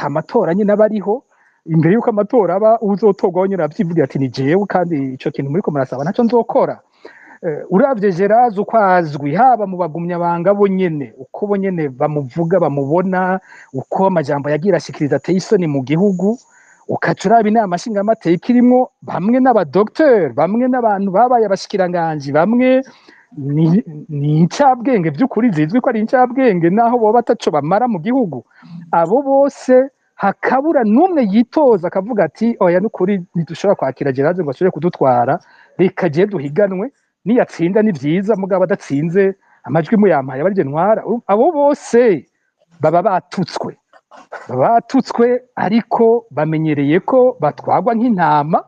atamatora nyine abariho imbere yuko amatora aba uzotorwa nyine avyivugira ati ni jewe kandi ico kintu muri ko murasaba naco nzokora uravye Gerard uko azwi haba mu bagumyabanga bo nyene uko bo nyene bamuvuga bamubona uko amajambo yagira ashikiriza ateye isoni mu gihugu ukaca uraba inama nshingamateka irimwo bamwe n'abadokiteri bamwe n'abantu babaye abashikiranganji bamwe ni incabwenge by'ukuri zizwi ko ari incabwenge naho boba ataco bamara mu gihugu abo bose hakabura n'umwe yitoza akavuga ati oya n'ukuri ntidushobora kwakira Gerard ngo ashobore kudutwara reka je duhiganwe niyatsinda ni vyiza mugabo adatsinze amajwi mu yampaye abarije ntwara abo bose baba batutswe ariko bamenyereye ko batwagwa nk'intama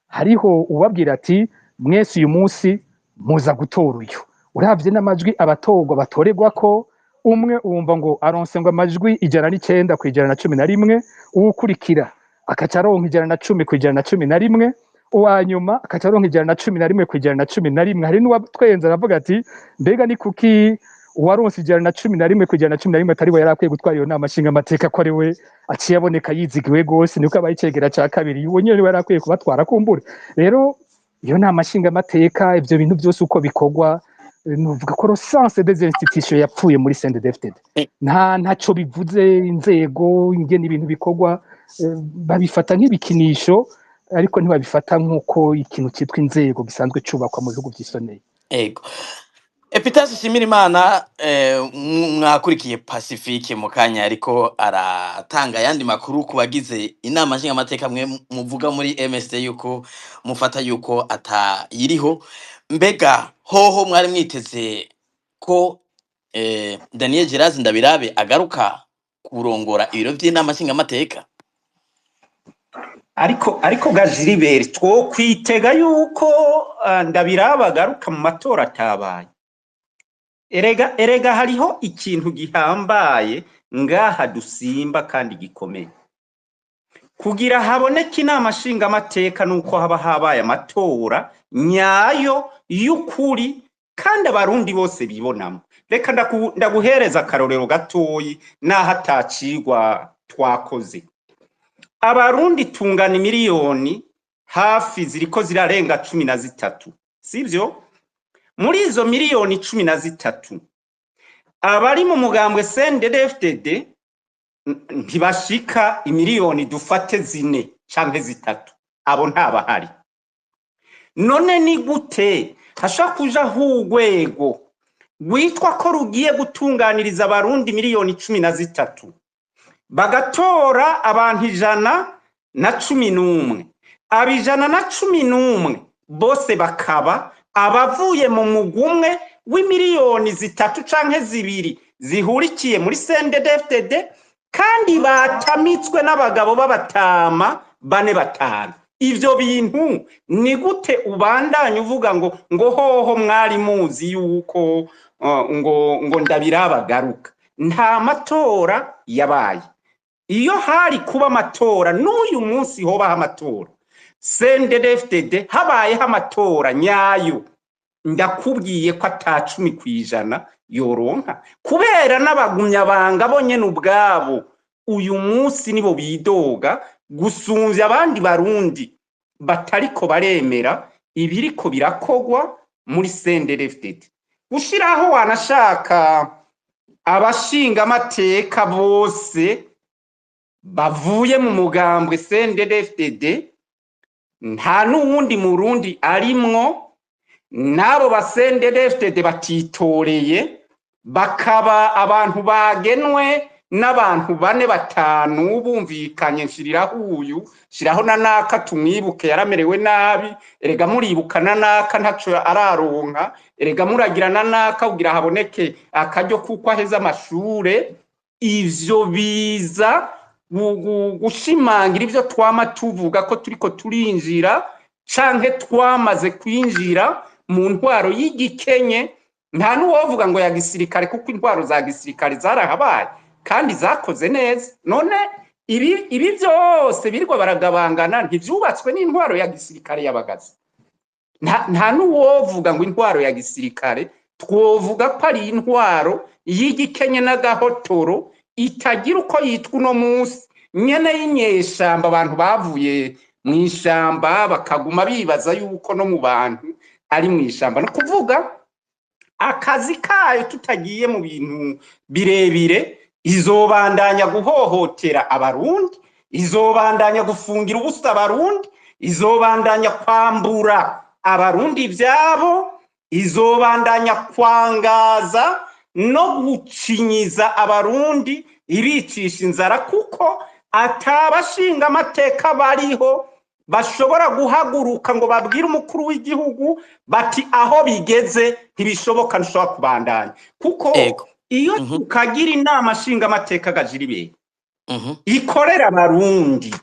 hariho ubabwira ati mwese uyu munsi muza gutora uyu uravye n'amajwi abatorwa batorerwa ko umwe wumva ngo aronse ngo amajwi 109 ku 111 uwukurikira akaca aronka 110 ku 111 uwanyuma akaca aronka 111 ku 111 hari n'uwatwenza aravuga ati mbega ni kuki uwaronse 111 ku 111 atari we yarakwiye gutwara iyo nama nshingamateka ko ari we aciye aboneka yizigiwe gose niko abayicegera ca kabiri uwo nyene yarakwiye kubatwara kumbure rero iyo nama nshingamateka ivyo bintu byose uko bikorwa nuvuga ko recense des institutions yapfuye muri CNDD-FDD ntaco bivuze inzego ingene ibintu bikorwa babifata nk'ibikinisho ariko ntibabifata nk'uko ikintu cyitwa inzego gisanzwe cubakwa mu bihugu by'isoneye ego Epitase Shimirimana mwakurikiye Pacifique mu kanya ariko aratanga yandi makuru kubagize inama nshingamateka mwe muvuga muri MSD yuko mufata yuko atayiriho mbega hoho mwari mwiteze ko Daniel Gerard Ndabirabe agaruka kurongora ibiro by'inama nshingamateka ariko gajiribere two kwitega yuko Ndabirabe agaruka mu matora atabaye erega hariho ikintu gihambaye ngaha dusimba kandi gikomeye kugira haboneke inama nshingamateka nuko haba habaye amatora nyayo y'ukuri kandi abarundi bose bibonamo reka ndaguhereza akarorero gatoyi naho atacigwa twakoze abarundi tungana miliyoni hafi ziriko zirarenga 13 sivyo muri izo miliyoni 13 abari mu mugambwe CNDD-FDD ntibashika imiliyoni dufate 4 canke 3 abo ntabahari none ni gute hasha kuja hugwego witwa ko rugiye gutunganiriza abarundi miliyoni 13 bagatora abantu 111 abijana na 11 bose bakaba abavuye mu mugumwe w'imiliyoni 3 canke 2 zihurikiye muri CNDD-FDD kandi batamitswe n'abagabo b'abatama 4-5 ivyo bintu ni gute ubandanye uvuga ngo hoho mwari muzi yuko ngo Ndabirabe agaruka nta matora yabaye iyo hari kuba amatora n'uyu munsi hoba amatora CNDD-FDD habayeho amatora nyayo ndakubwiye ko ata 10% yoronka kubera n'abagumyabanga bo nyene ubwabo uyu munsi nibo bidoga gusumvya abandi barundi batariko baremera ibiriko birakogwa muri CNDD-FDD ushiraho wanashaka abashinga amateka bose bavuye mu mugambwe CNDD-FDD nta n'uwundi murundi arimwo nabo ba CNDD-FDD batitoreye bakaba abantu bagenwe n'abantu 4-5 bumvikanye nshiriraho uyu shiraho na naka tumwibuke yaramerewe nabi erega muribukana naka ntaco araronka erega muragirana naka ugira haboneke akaryo kuko aheza amashure ivyo biza gushimangira ivyo twama tuvuga ko turiko turinjira canke twamaze kwinjira mu ntwaro y'igikenye nta nuwovuga ngo ya gisirikare kuko intwaro za gisirikare zarahabaye kandi zakoze neza none ibi byose birwa baragabangana ntivyubatswe n'intwaro ya gisirikare yabagaze nta nuwovuga ngo intwaro ya gisirikare twovuga ko ari intwaro y'igikenye n'agahotoro itagira uko yitwa uno munsi nyene y'inyeshamba abantu bavuye mu ishamba bakaguma bibaza yuko no mu bantu ari mu ishamba no kuvuga akazi kayo tutagiye mu bintu birebire izobandanya guhohotera abarundi izobandanya gufungira ubusa abarundi izobandanya kwambura abarundi ivyabo izobandanya kwangaza no gucinyiza abarundi ibicisha inzara kuko atabashinga amateka bariho bashobora guhaguruka ngo babwire umukuru w'igihugu bati aho bigeze ntibishoboka ntushobora kubandanya kuko iyo tukagira inama nshinga amateka gajiribe ikorera abarundi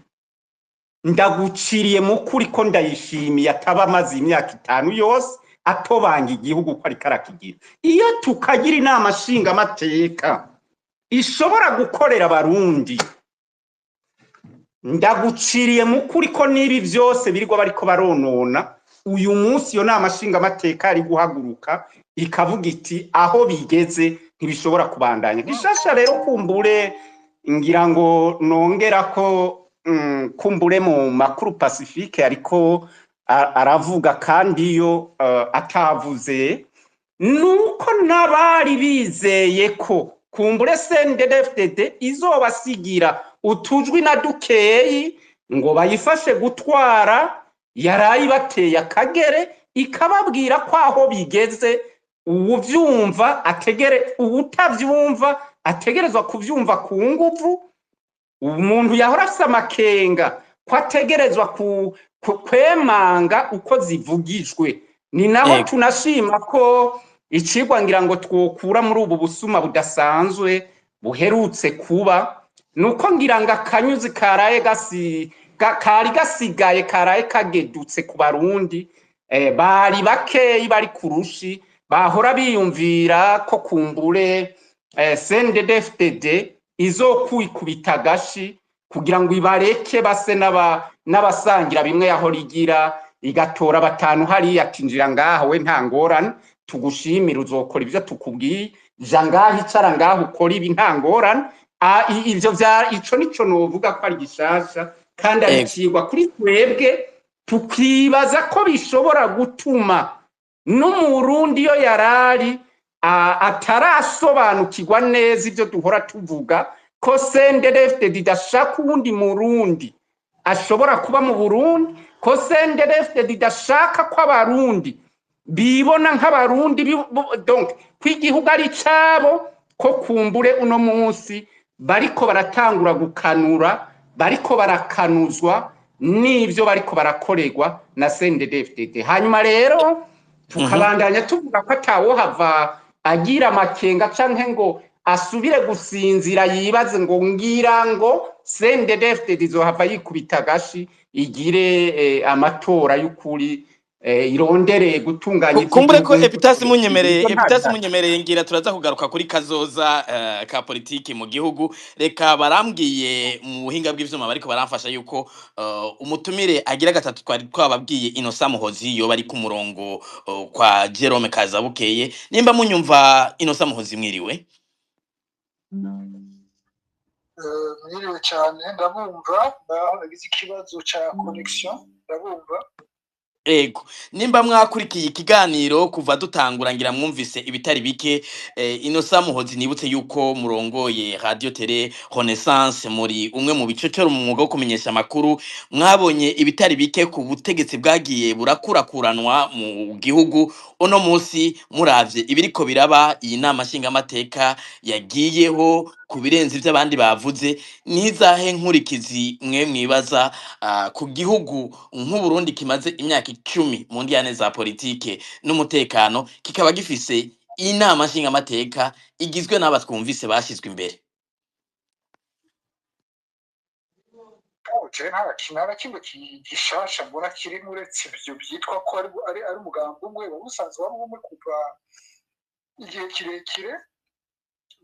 ndaguciriye mukuri ko ndayishimiye ataba amaze imyaka 5 yose atobanga igihugu ko ari karakigira iyo tukagira inama nshinga amateka ishobora gukorera abarundi ndaguciriye mukuri ko nibi byose birigwa bariko baronona uyu munsi yo nama nshinga amateka ari guhaguruka ikavuga iti aho bigeze ntibishobora kubandanya gishasha rero kumbure ngira ngo nongera ko kumbure mu makuru Pacifique ariko aravuga kandi yo atavuze nuko nabari bizeye ko kumbure CNDD-FDD izobasigira utujwi na dukeyi ngo bayifashe gutwara yarayi bateye akagere ikababwira ko aho bigeze ubuvyumva ubutavyumva ategerezwa kuvyumva ku nguvu umuntu yahora afise amakenga ko ategerezwa kwemanga uko zivugijwe ni naho tunashima ko icigwa ngira ngo twokura muri ubu busuma budasanzwe buherutse kuba nuko ngira ngo akanyuzi karaye kari gasigaye karaye kagedutse ku barundi bari bakeyi bari kurushi bahora biyumvira ko kumbure CNDD-FDD izokwikubita gashi kugira ngo ibareke base n'abasangira bimwe yaho rigira igatora batanu hari atinjira ngaho we nta ngorane tugushimira uzokora ivyo tukubwiye jangaho icara ngaho ukora ibi nta ngorane ivyo vya ico nico novuga ko ari gishasha kandi aricigwa kuri twebwe tukibaza ko bishobora gutuma n'umurundi yo yarari atarasobanukirwa neza ivyo duhora tuvuga ko CNDD-FDD idashaka uwundi murundi ashobora kuba mu Burundi ko CNDD-FDD idashaka ko abarundi bibona nk'abarundi donc kwigihugu ari cabo ko kumbure uno munsi bariko baratangura gukanura bariko barakanuzwa n'ivyo bariko barakorerwa na CNDD-FDD hanyuma rero tukabandanya tuvuga ko atawo hava agira amakenga canke ngo asubire gusinzira yibaze ngo ngira ngo CNDD-FDD izohava yikubita gashi igire amatora y'ukuri irondere gutunganya kumbure ko Epitasi munyemereye ngira turaza kugaruka kuri kazoza ka politiki mu gihugu reka barambwiye mu buhinga bw'ivyuma bariko baramfasha yuko umutumire agira gatatu twari twababwiye Innocent Muhozi yo bari ku murongo kwa Jerome Kazabukeye nimba munyumva Innocent Muhozi mwiriwe mwiriwe cyane ndabumva nagize ikibazo ca connection ndabumva Ego nimba mwakurikiye ikiganiro kuva dutangura ngira mwumvise ibitari bike Innocent Muhozi nibutse yuko murongoye Radio Télé Renaissance muri umwe mu bicocero mu mwuga wo kumenyesha makuru mwabonye ibitari bike ku butegetsi bwagiye burakurakuranwa mu gihugu ono munsi muravye ibiriko biraba iyi nama nshinga amateka yagiyeho kubirenza ivyo abandi bavuze nizahe nkurikizi mwe mwibaza ku gihugu nk'u Burundi kimaze imyaka 10 mu ndiyane za politike n'umutekano kikaba gifise inama nshinga amateka igizwe n'abatwumvise bashizwe imbere nta kimwe gishasha mbona kiri muretse ivyo byitwa ko ari umugambi umwe wabusanzwe wari umwe kuva igihe kirekire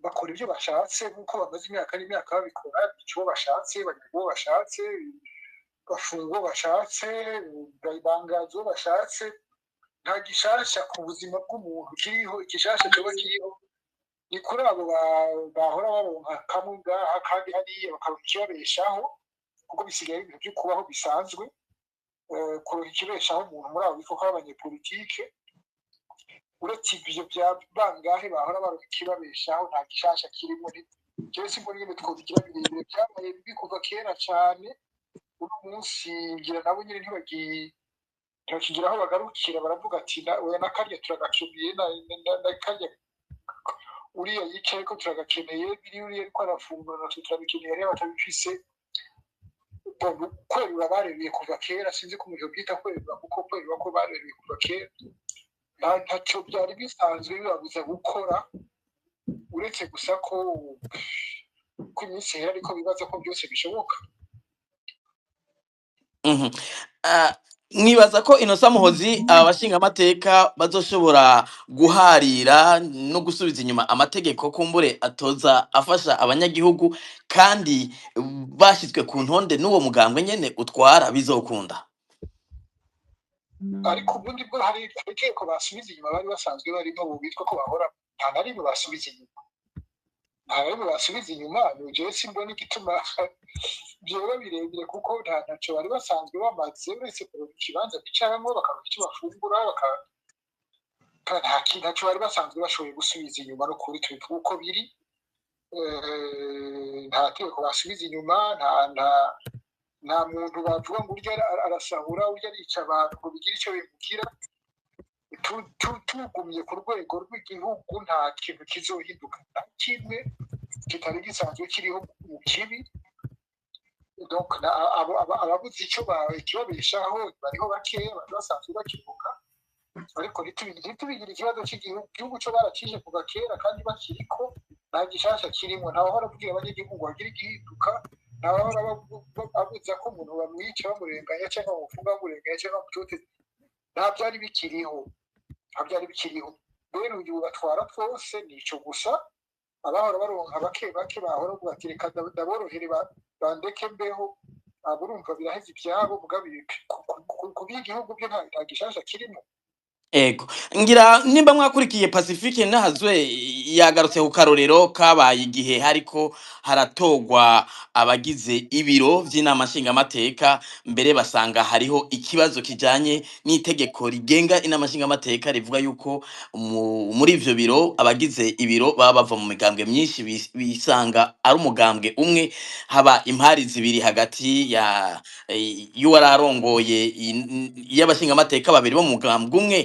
bakora ibyo bashatse nkuko bamaze imyaka n'imyaka babikora icyo bashatse bagirwa bashatse bafungo bashatse bayibangazo bashatse nta gishasha ku buzima bw'umuntu kiriho igishasha cyo kiriho ni kuri abo bahora baronka kamwe ngaha kandi hariya bakaronka ikibabeshaho kuko bisigaye ibintu byo kubaho bisanzwe kuronka ikibeshaho umuntu muri abo bitwa ko abanyepolitike uretse ibyo bya bangahe bahora baronka ikibabeshaho nta gishasha kirimo jewe simbo nyine twobigira birebire byabaye bibi kuva kera cyane uno munsi ngira nabo nyine ntibakigira aho bagarukira baravuga ati oya nakarya turagakeneye na karya uriya yicaye ko turagakeneye biri uriya ariko arafungura natwe turabikeneye rero batabifise kwerura bareruye kuva kera sinzi ko umuntu byita kwerura kuko kwerura ko bareruye kuva kera ntacyo byari bisanzwe bibabuza gukora uretse gusa ko iminsi ihera ariko bibaza ko byose bishoboka. mwibaza ko Innocent Muhozi abashinga amateka bazoshobora guharira no gusubiza inyuma amategeko kumbure atoza afasha abanyagihugu kandi bashyizwe ku ntonde n'uwo mugambwe nyene utwara bizokunda? Ariko ubundi bwo hari itegeko basubiza inyuma bari basanzwe barimo bo bitwa ko bahora nta na rimwe basubiza inyuma jewe simbona igituma byoba birebire kuko ntacyo bari basanzwe bamaze uretse kuronka ikibanza bicaramo bakaronka icyo bafungura ntacyo bari basanzwe bashoboye gusubiza inyuma no kuri tubivuga uko biri. Nta tegeko basubiza inyuma nta muntu bavuga ngo urya arasahura urya arica abantu ngo bigire icyo bimugira. Tugumye ku rwego rw'igihugu nta kintu kizohinduka na kimwe kitari gisanzwe kiriho mu kibi. Donc ababuze icyo ikibabeshaho bariho bakeya bari basanzwe bakivuga ariko ntitubigire ikibazo cy'igihugu cyo barakije kuva kera kandi bakiriko nta gishasha kirimo ntawahora abwira abanyagihugu bagira igihinduka ntawahora abuza ko umuntu bamwica bamurenganya cyangwa bamufunga bamurenganya cyangwa bamutoteza nta byari bikiriho rero uyu batwara twose nico gusa abahora baronka bake bahora bavuga ati reka ndaborohere bandeke mbeho urumva biraheze ibyabo mugabe ku by'igihugu byo nta gishasha kirimo. Ego ngira nimba mwakurikiye Pacifique Nahazwe yagarutse ku karorero kabaye igihe hariko haratogwa abagize ibiro vy'inama nshingamateka mbere basanga hariho ikibazo kijanye n'itegeko rigenga inama nshingamateka rivuga yuko muri ivyo biro abagize ibiro baba bava mu migambwe myinshi bisanga ari umugambwe umwe haba impari zibiri hagati y'uwararongoye y'abashingamateka babiri bo mu mugambwe umwe.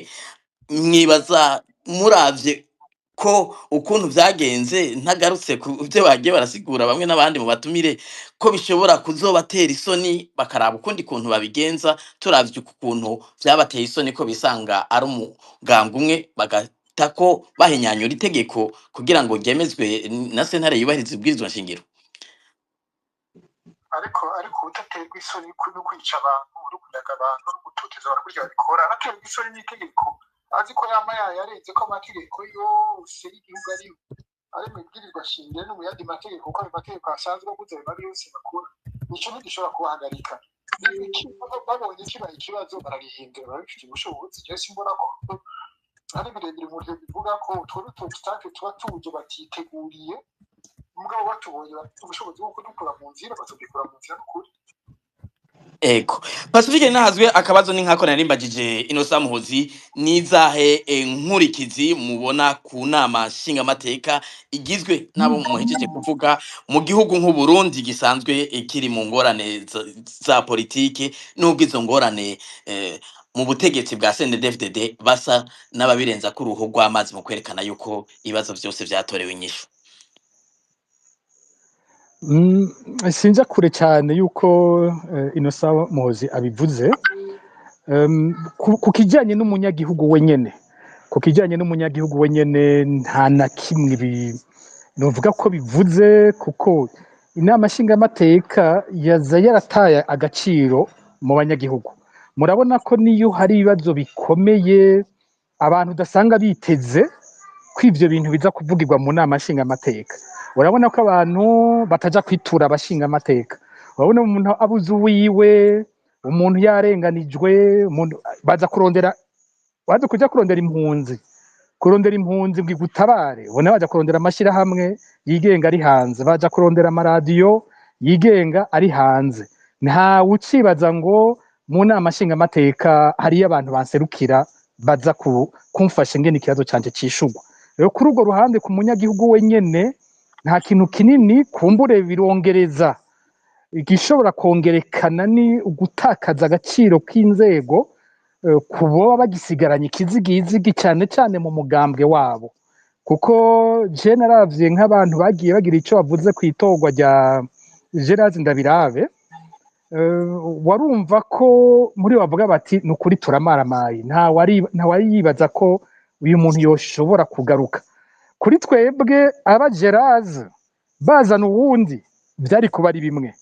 Mwibaza muravye ko ukuntu vyagenze ntagarutse ku byo bagiye barasigura bamwe n'abandi mu batumire ko bishobora kuzobatera isoni bakaraba ukundi kuntu babigenza turavye ukuntu vyabateye isoni ko bisanga ari umugambwe umwe bagata ko bahinyanyura itegeko kugira ngo ryemezwe na sentare yubahiriza ubwirizwa nshingiro? ariko utaterwa isoni no kwica abantu no kunyaga abantu no gutoteza abantu kurya babikora araterwa isoni n'itegeko azi ko yama yarenze ko amategeko yose y'igihugu ari mu bwirizwa shingiro no mu yandi mategeko kuko ayo mategeko asanzwe aguze ayo mabi yose bakora nico ntigishobora kubahagarika babonye kibaye ikibazo bararihindura babifitiye ubushobozi jewe simbona ko ari birebire mu buryo bivuga ko utwo tutake tuba tuje batiteguriye mugabo batubonye bafite ubushobozi bwo kudukura mu nzira batubikura mu nzira n'ukuri. Ego Pacifique Nahazwe akabazo ni nkako narimbagije Innocent Muhozi nizahe nkurikizi mubona ku nama nshinga amateka igizwe nabo muhejeje kuvuga mu gihugu nk'u Burundi gisanzwe kiri mu ngorane za politike n'ubwo izo ngorane mu butegetsi bwa CNDD-FDD basa n'ababirenza ku ruhu rw'amazi mu kwerekana yuko ibibazo byose vyatorewe inyishu? sinja kure cyane yuko Innocent Muhozi abivuze ku kijyanye n'umunyagihugu wenyene nta na kimwe novuga ko bivuze kuko inama nshingamateka yaza yarataye agaciro mu banyagihugu. Murabona ko niyo hari ibibazo bikomeye abantu udasanga biteze ko ivyo bintu biza kuvugirwa mu nama nshingamateka. Urabona ko abantu bataja kwitura abashinga amateka, urabona umuntu abuze uwiwe, umuntu yarenganijwe, umuntu baza kuja kurondera impunzi kurondera impunzi ngo igutabare ubona baja kurondera amashirahamwe yigenga ari hanze, baja kurondera amaradiyo yigenga ari hanze. Nta ucibaza ngo mu nama nshingamateka hariyo abantu banserukira baza kumfasha ingene ikibazo canje cishurwa. Rero kuri urwo ruhande ku munyagihugu wenyene nta kintu kinini kumbure birongereza, igishobora kongerekana ni ugutakaza agaciro k'inzego kuboba bagisigaranye ikizigizigi cyane cyane mu mugambwe wabo, kuko je naravye nk'abantu bagiye bagira ico bavuze ku itorwa rya Gerard Ndabirabe, warumva ko muri bavuga bati ni ukuri turamaramaye, nta wari yibaza ko uyu muntu yoshobora kugaruka. Kuri twebwe aba Gerard bazana uwundi byari kuba ari bimwe,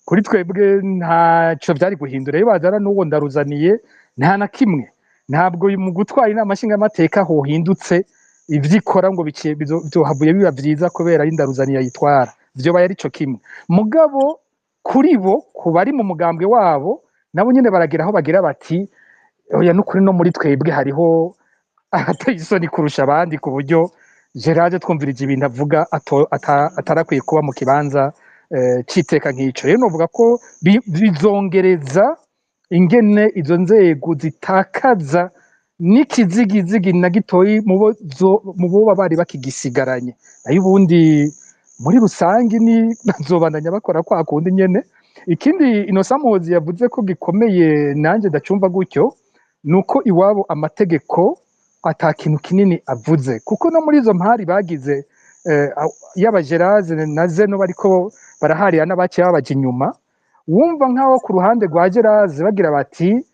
kuri twebwe ntaco byari guhindura. Iyo bazana n'uwo Ndaruzaniye nta na kimwe, ntabwo mu gutwara inama nshingamateka hohindutse ivyikora ngo byohavuye biba vyiza kubera Ndaruzaniye yitwara, vyoba yari co kimwe. Mugabo kuri bo kubari mu mugambwe wabo nabo nyene baragira aho bagira bati oya n'ukuri no muri twebwe hariho ahateye isoni kurusha abandi, ku buryo Gerard twumvirije ibintu avuga atarakwiye kuba mu kibanza c'iteka nk'ico. Rero novuga ko bizongereza ingene izo nzego zitakaza n'ikizigizigi na gitoyi mu boba bari bakigisigaranye. Nayo ubundi muri rusangi ni bazobandanya bakora kwa kundi nyene. Ikindi Innocent Muhozi yavuze ko gikomeye nanje ndacumva gutyo, nuko iwabo amategeko ata kintu kinini avuze, kuko no muri izo mpari bagize yaba Gerard na Zeno bariko baraharira n'abaciye babaja inyuma, wumva nk'aho ku ruhande rwa Gerard bagira bati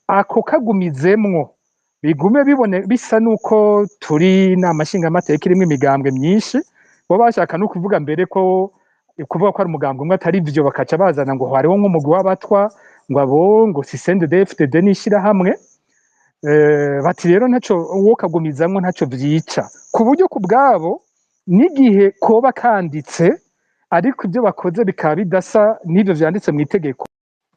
ako kagumizemwo bigume bibone bisa nuko turi inama nshingamateka irimwo imigambwe myinshi, bo bashaka no kuvuga mbere ko kuvuga ko ari umugambwe umwe atari vyo, bakaca bazana ngo hariho nk'umugwi w'abatwa ngo abo ngo si CNDD-FDD n'ishirahamwe. Bati rero ntaco uwo kagumizamwo ntaco vyica, ku buryo ku bwabo n'igihe koba kanditse ariko ibyo bakoze bikaba bidasa n'ivyo vyanditse mu itegeko,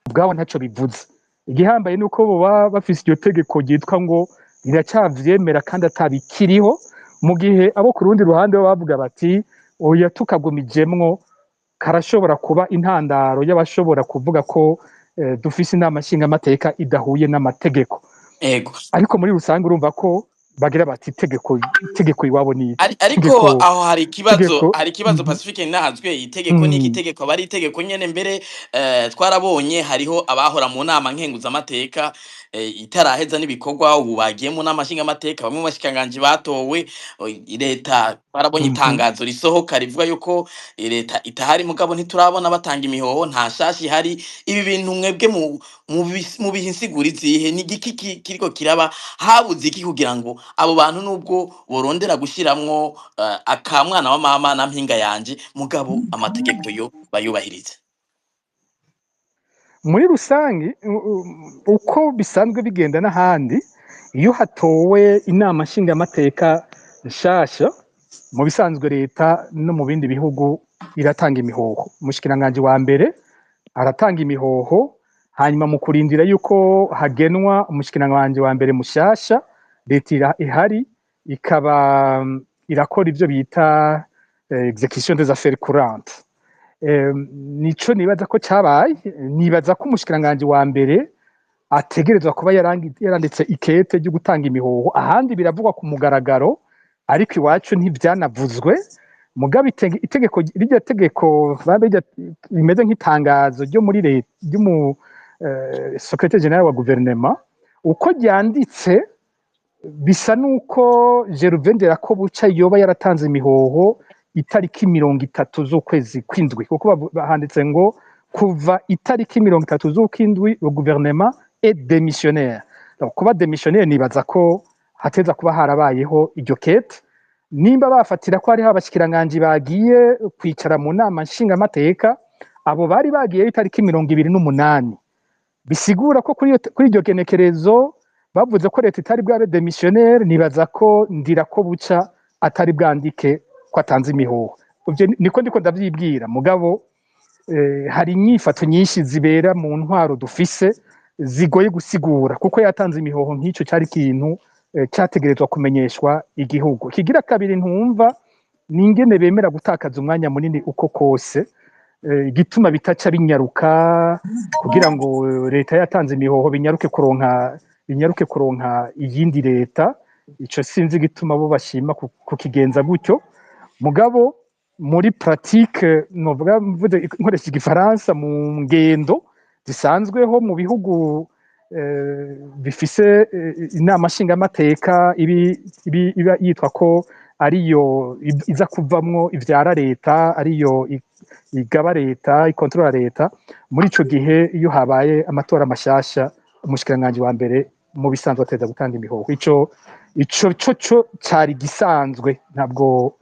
ubwabo ntaco bivuze. Igihambaye nuko boba bafise iryo tegeko ryitwa ngo riracavyemera kandi atabikiriho, mu gihe abo ku rundi ruhande bo bavuga bati oya tukagumijemwo karashobora kuba intandaro y'abashobora kuvuga ko dufise inama nshingamateka idahuye n'amategeko. Ego. Ariko muri rusange urumva ko bagira bati itegeko iwabo ni ariko aho hari ikibazo Pacifique nahazwe itegeko n'iki tegeko bari itegeko nyene mbere twarabonye hariho abahora mu nama nkenguzamateka itaraheza n'ibikorwa ubu bagiye mu nama nshingamateka, bamwe mu bashikanganje batowe. Leta barabonye itangazo risohoka rivuga yuko leta itahari, mugabo ntiturabona batanga imihoho, nta shashi hari. Ibi bintu mwebwe mu bihinsigura izihe, ni igiki kiriko kiraba, habuze iki kugira ngo abo bantu nubwo borondera gushiramwo akamwana wa mama na mpinga yanje, mugabo amategeko yo bayubahirize? Muri rusange uko bisanzwe bigenda n'ahandi, iyo hatowe inama nshingamateka nshasha, mu bisanzwe leta no mu bindi bihugu iratanga imihoho. Umushikiranganje wa mbere aratanga imihoho, hanyuma mu kurindira yuko hagenwa umushikiranganje wa mbere mushasha, leta ihari ikaba irakora ivyo bita execution des affaires courantes. Nico nibaza ko cabaye, nibaza ko umushikiranganje wa mbere ategerezwa kuba yaranditse ikete ryo gutanga imihoho. Ahandi biravugwa ku mugaragaro, ariko iwacu ntivyanavuzwe. Mugabe itegeko rirya tegeko rimeze nk'itangazo ryo muri leta ryo secrétaire général wa gouvernement, uko ryanditse bisa nuko Gervais Nderakobuca yoba yaratanze imihoho itariki 30 z'ukwezi kw'indwi, kuko bahanditse ngo kuva itariki 30 z'ukwindwi le gouvernement est démissionnaire. Donc kuba démissionnaire nibaza ko hateza kuba harabayeho iryo kete. Nimba bafatira ko hariho abashikiranganje bagiye kwicara mu nama nshingamateka, abo bari bagiye itariki 28, bisigura ko kuri iryo genekerezo bavuze ko leta itari bwabe démissionnaire. Nibaza ko Ndirakobuca atari bwandike ko atanze imihoho. Ivyo niko ndiko ndavyibwira, mugabo hari inyifato nyinshi zibera mu ntwaro dufise zigoye gusigura, kuko yatanze imihoho nk'ico cyari kintu cyategerezwa kumenyeshwa igihugu. Kigira kabiri ntumva ningene bemera gutakaza umwanya munini uko kose, igituma bitaca binyaruka kugira ngo leta yatanze imihoho binyaruke kuronka iyindi leta. Ico sinzi igituma bo bashima kukigenza gutyo. Mugabo muri pratique novuga nkoresha igifaransa mu ngendo zisanzweho mu bihugu bifise inama nshingamateka iba yitwa ko ariyo iza kuvamwo ivyara leta, ariyo igaba leta, ikontrola leta. Muri ico gihe iyo habaye amatora mashasha, umushikiranganji wa mbere mu bisanzwe ateza gutanga imihoho. Ico cari gisanzwe, ntabwo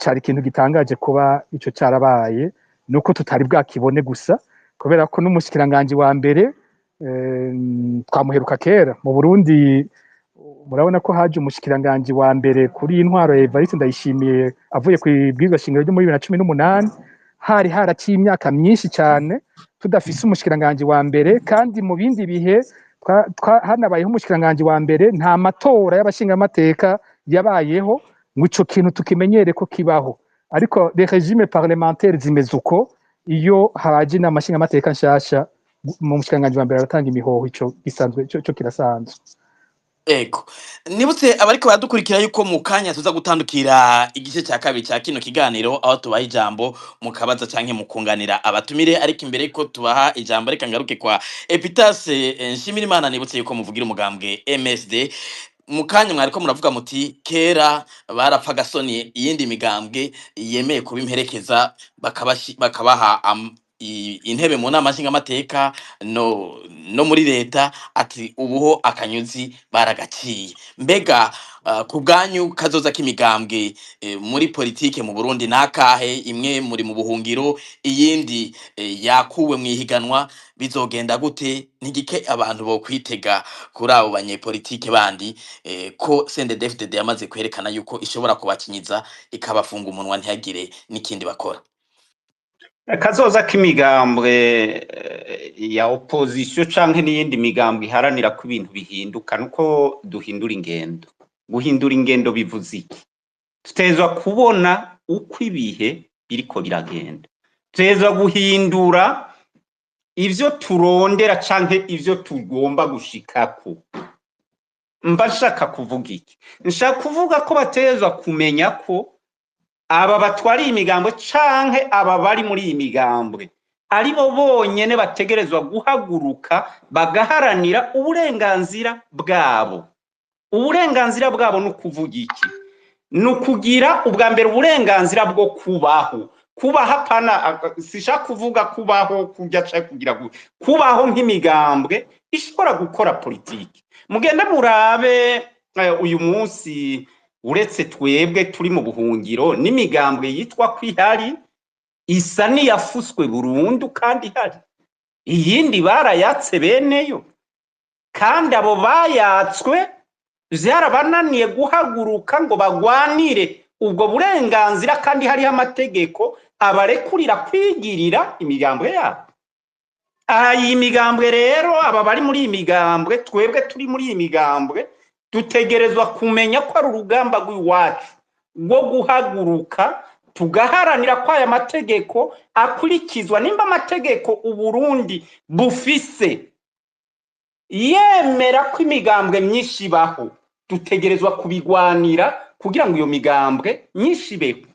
cari ikintu gitangaje kuba ico carabaye, nuko tutari bwakibone gusa, kubera ko n'umushikiranganji wa mbere twamuheruka kera mu Burundi. Murabona ko haje umushikiranganji wa mbere kuri intwaro ya Evariste Ndayishimiye avuye ku ibwirizwa shingiro ryo muri 2018. Hari haraciye imyaka myinshi cyane tudafise umushikiranganji wa mbere, kandi mu bindi bihe hanabayeho umushikiranganji wa mbere nta matora y'abashingamateka yabayeho ngo ico kintu tukimenyere ko kibaho. Ariko les régimes parlementaires zimeze uko, iyo haje inama nshingamateka nshasha mu mushikiranganji wa mbere aratanga imihoho. Ico gisanzwe, ico kirasanzwe. Ego, nibutse abariko baradukurikira yuko mu kanya tuza gutandukira igice cya kabiri cya kino kiganiro, aho tubaha ijambo mukabaza canke mukunganira abatumire. Ariko imbere yuko tubaha ijambo, reka ngaruke kwa Epitase Nshimirimana. Nibutse yuko muvugira umugambwe MSD. Mu kanya mwariko muravuga muti kera barapfa gasoni iyindi migambwe yemeye kuba imperekeza bakabaha intebe mu nama nshingamateka no muri leta, ati ubuho akanyuzi baragaciye. Mbega ku bwanyu kazoza k'imigambwe muri politike mu Burundi nakahe? Imwe muri mu buhungiro, iyindi yakuwe mwihiganwa, bizogenda gute? Nigike abantu bo kwitega kuri abo banyepolitike bandi ko CNDD-FDD yamaze kwerekana yuko ishobora kubakinyiza ikabafunga umunwa ntihagire n'ikindi bakora? Kazoza k'imigambwe ya opposition canke n'iyindi migambwe iharanira ko ibintu bihinduka nuko duhindura ingendo. Guhindura ingendo bivuze iki? Tutezwa kubona uko ibihe biriko biragenda, tutezwa guhindura ivyo turondera canke ivyo tugomba gushikako. Mba nshaka kuvuga iki? Nshaka kuvuga ko batezwa kumenya ko aba batwari imigambwe canke aba bari muri iyi migambwe ari bo bonyene bategerezwa guhaguruka bagaharanira uburenganzira bwabo. Uburenganzira bwabo nukuvuga iki? Nukugira ubwa mbere uburenganzira bwo kubaho. Kubaho apana, sishaka kuvuga kubaho kujya cyangwa kugira kubaho nk'imigambwe ishobora gukora politiki. Mugenda murabe uyu munsi, uretse twebwe turi mu buhungiro, n'imigambwe yitwa kwihari isa niyafuswe burundu kandi ihari. Iyindi barayatse beneyo, kandi abo bayatswe vyarabananiye guhaguruka ngo bagwanire ubwo burenganzira, kandi hari amategeko abarekurira kwigirira imigambwe yabo. Iyi migambwe rero, aba bari muri iyi migambwe, twebwe turi muri iyi migambwe, dutegerezwa kumenya ko ari urugamba rw'iwacu rwo guhaguruka tugaharanira ko aya mategeko akurikizwa. Nimba amategeko Uburundi bufise yemera ko imigambwe myinshi ibaho, dutegerezwa kubigwanira kugira ngo iyo migambwe myinshi ibeho.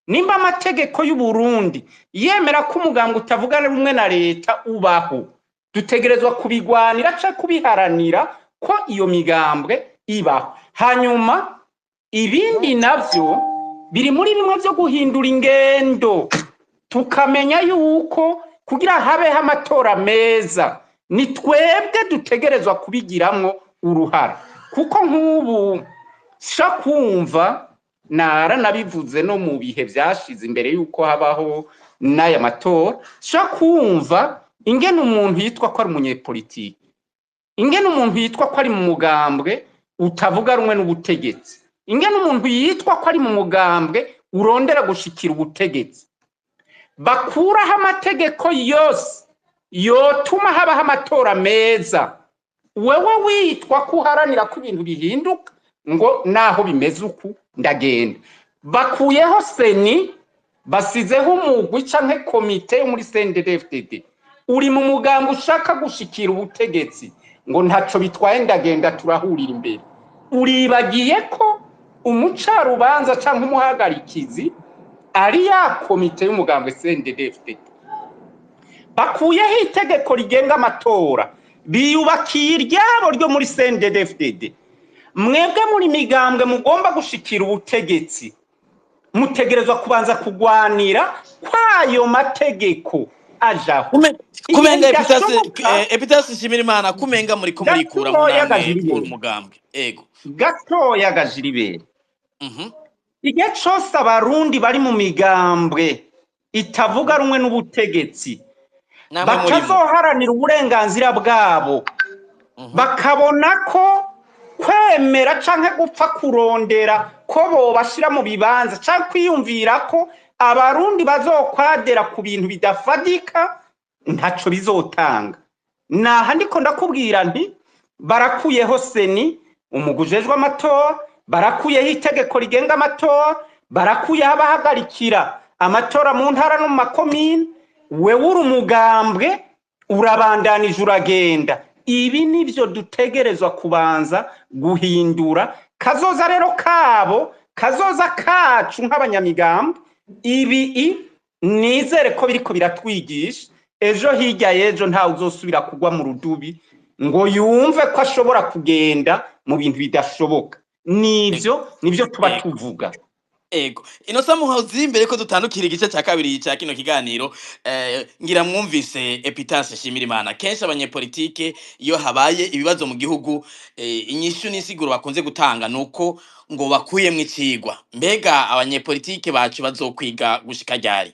Nimba amategeko y'Uburundi yemera ko umugambwe utavugana rumwe na leta ubaho, dutegerezwa kubigwanira cyangwa kubiharanira ko iyo migambwe ibaho. Hanyuma ibindi navyo biri muri bimwe byo guhindura ingendo, tukamenya yuko kugira habeho amatora meza ni twebwe dutegerezwa kubigiramwo uruhara. Kuko nk'ubu shakumva nabivuze no mu bihe byashize imbere yuko habaho n'aya matora, shakumva ingene umuntu yitwa ko ari umunyepolitiki, ingene umuntu yitwa ko ari mu mugambwe utavuga rumwe n'ubutegetsi, ingene umuntu yitwa ko ari mu mugambwe urondera gushikira ubutegetsi, bakuraho amategeko yose yotuma habaho amatora meza. Wewe witwa ko uharanira ko ibintu bihinduka, ngo naho bimeze uku ndagenda. Bakuyeho seni, basizeho umugwi canke komite yo muri CNDD-FDD. Uri mu muganga ushaka gushikira ubutegetsi ngo ntaco bitwaye ndagenda turahurira imbere. Uribagiye ko umucarubanza canke umuhagarikizi ari ya komite y'umuganga CNDD-FDD. Bakuyeho itegeko rigenga amatora, biyubakiye iryabo ryo muri CNDD-FDD. Mwebwe muri migambwe mugomba gushikira ubutegetsi, mutegerezwa kubanza kugwanira kwayo mategeko ajaho. Kumenga Epitasi Nshimirimana kumenga muri ko murikura mu namwe mu mugambwe. Ego. Gatoya gajiribere. Igihe cyose abarundi bari mu migambwe itavuga rumwe n'ubutegetsi, bakazoharanira uburenganzira bwabo, bakabona ko kwemera canke gupfa kurondera ko bobashira mu bibanza canke kwiyumvira ko abarundi bazokwadera ku bintu bidafadika ntaco bizotanga. Naha ndiko ndakubwira nti barakuyeho seni, umugujejwe amatora, barakuyeho itegeko rigenga amatora, barakuyeho abahagarikira amatora mu ntara no mu makomine. Wewe uri umugambwe urabandanije uragenda. Ibi nivyo dutegerezwa kubanza guhindura. Kazoza rero kabo, kazoza kacu nk'abanyamigambwe, ibi nizere ko biriko biratwigisha. Ejo hirya yejo ntawe uzosubira kugwa mu rudubi ngo yumve ko ashobora kugenda mu bintu bidashoboka. Nivyo tuba tuvuga. Ego. Inosa Muhozi mbere ko dutandukira igice cya kabiri cya kino kiganiro, ngira mwumvise Epitasi Nshimirimana. Kenshi abanyepolitike iyo habaye ibibazo mu gihugu, inyishu n'isiguro bakunze gutanga nuko ngo bakuyemwe icigwa. Mbega abanyepolitike bacu bazokwiga gushika ryari?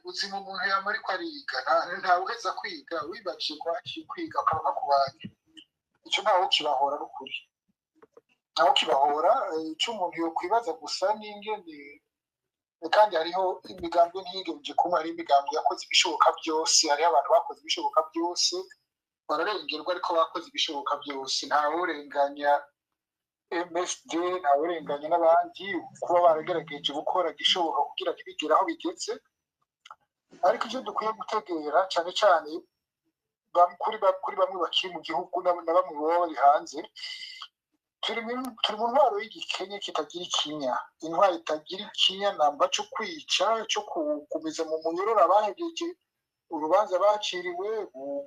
Ubuzima umuntu yama ariko ariga, ntawe uheza kwiga. Wibajije kwiga akaba kubanye, icyo ntawe kibahora n'ukuri. Aho kibahora icyo umuntu yo kwibaza gusa n'ingene, kandi hariho imigambwe ntiyigeje kumwe, hari imigambwe yakoze ibishoboka byose, hari abantu bakoze ibishoboka byose bararengerwa, ariko bakoze ibishoboka byose. Ntawe urenganya MSD, ntawe urenganya n'abandi kuba baragerageje gukora gishoboka kugira ntibigere aho bigeze. Ariko icyo dukwiye gutegera cyane cyane kuri bamwe bakiri mu gihugu na bamwe baba bari hanze, turi mu ntwaro y'igikenye kitagira ikinya. Intwaro itagira ikinya namba cyo kwica, cyo kugumiza mu munyororo abahegeje urubanza baciriwe,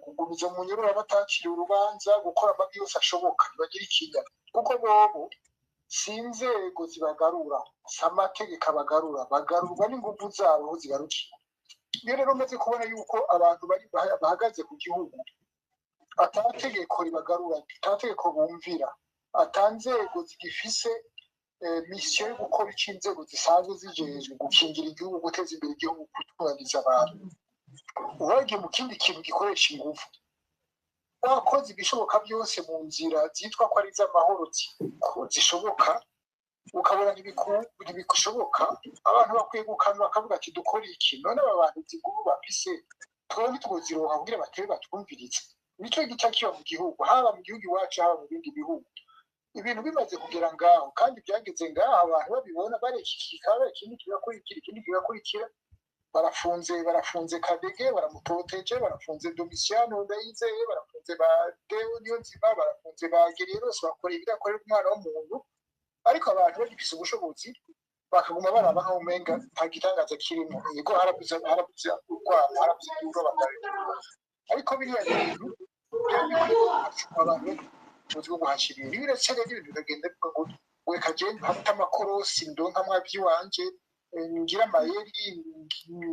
kugumiza mu munyororo abataciriwe urubanza, gukora amabi yose ashoboka bagira ikinya. Kuko bobo si inzego zibagarura, si amategeko abagarura, bagarurwa n'ingufu zabo aho zigarukiye. Iyo rero umaze kubona yuko abantu bahagaze ku gihugu atategeko ribagarura, atategeko bumvira, atanzego zigifise misiyo yo gukora icyo inzego zisanzwe zijejwe gukingira igihugu, guteza imbere igihugu, gutunganiza abantu, ubagiye mu kindi kintu gikoresha ingufu, wakoze ibishoboka byose mu nzira zitwa ko ari iz'amahoro zishoboka, ukabona ntibishoboka, abantu bakwiye gukana bakavuga ati dukore iki. None aba bantu zigubu bafise twebwe tuziroha kugira batere batwumvirize. Nico gica kiba mu gihugu, haba mu gihugu iwacu haba mu bindi bihugu. Ibintu bimaze kugera ngaho kandi byageze ngaho, abantu babibona barekikika, ikindi kigakurikira, barafunze Kadege, baramutoteje, barafunze Domitiano Ndayizeye, barafunze ba Deo Niyonzima, barafunze ba Gereros, bakora ibidakorera umwana w'umuntu. Ariko abantu bagifise ubushobozi bakaguma baraba nkaho umenga nta gitangaza kirimo. Yego harabuze urwara, harabuze bakare. Ariko biriya bintu abantu bwo guhashirira ibiretse n'ibintu bigenda ngo weka genda hafite amakorosi ndonka mwabyi wanje, ngira amayeri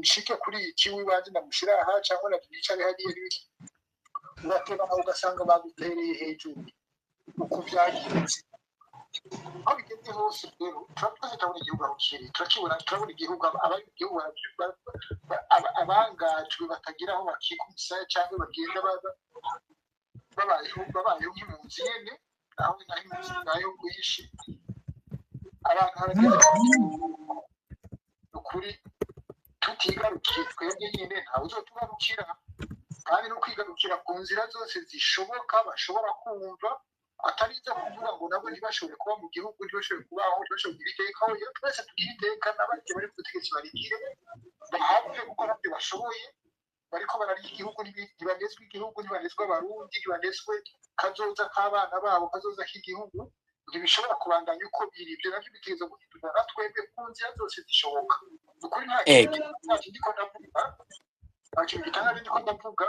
nshike kuri iki wibanje ndamushira aha cyangwa nabicara hariya n'ibiki, ugateba aho ugasanga bagutereye hejuru uko byagize. Aho bigeze hose rero turabona igihugu aho kiri, turabona igihugu abagihugu abangajwe batagira aho bakikusa cyangwa bagenda babayeho nk'impunzi nyene, aho nayo guhishi abantu haragira ukuri tutigarukiye twebwe nyine ntawe uzotugarukira. kandi no kwigarukira ku nzira zose zishoboka bashobora kumva atari ibyo kuvuga ngo nabo ntibashobore kuba mu gihugu ntibashobore kubaho ntibashobore kugira iteka aho iyo twese tugira iteka n'abandi bari ku butegetsi barigire bahave gukora ibyo bashoboye bariko bararya igihugu ntibanezwe igihugu ntibanezwe abarundi ntibanezwe kazoza k'abana babo kazoza k'igihugu ntibishobora kubandanya uko biri ibyo navyo bitegereza guhindurwa na twebwe ku nzira zose zishoboka ukuri nta kindi ko ndavuga nta kintu gitangaje ndiko ndavuga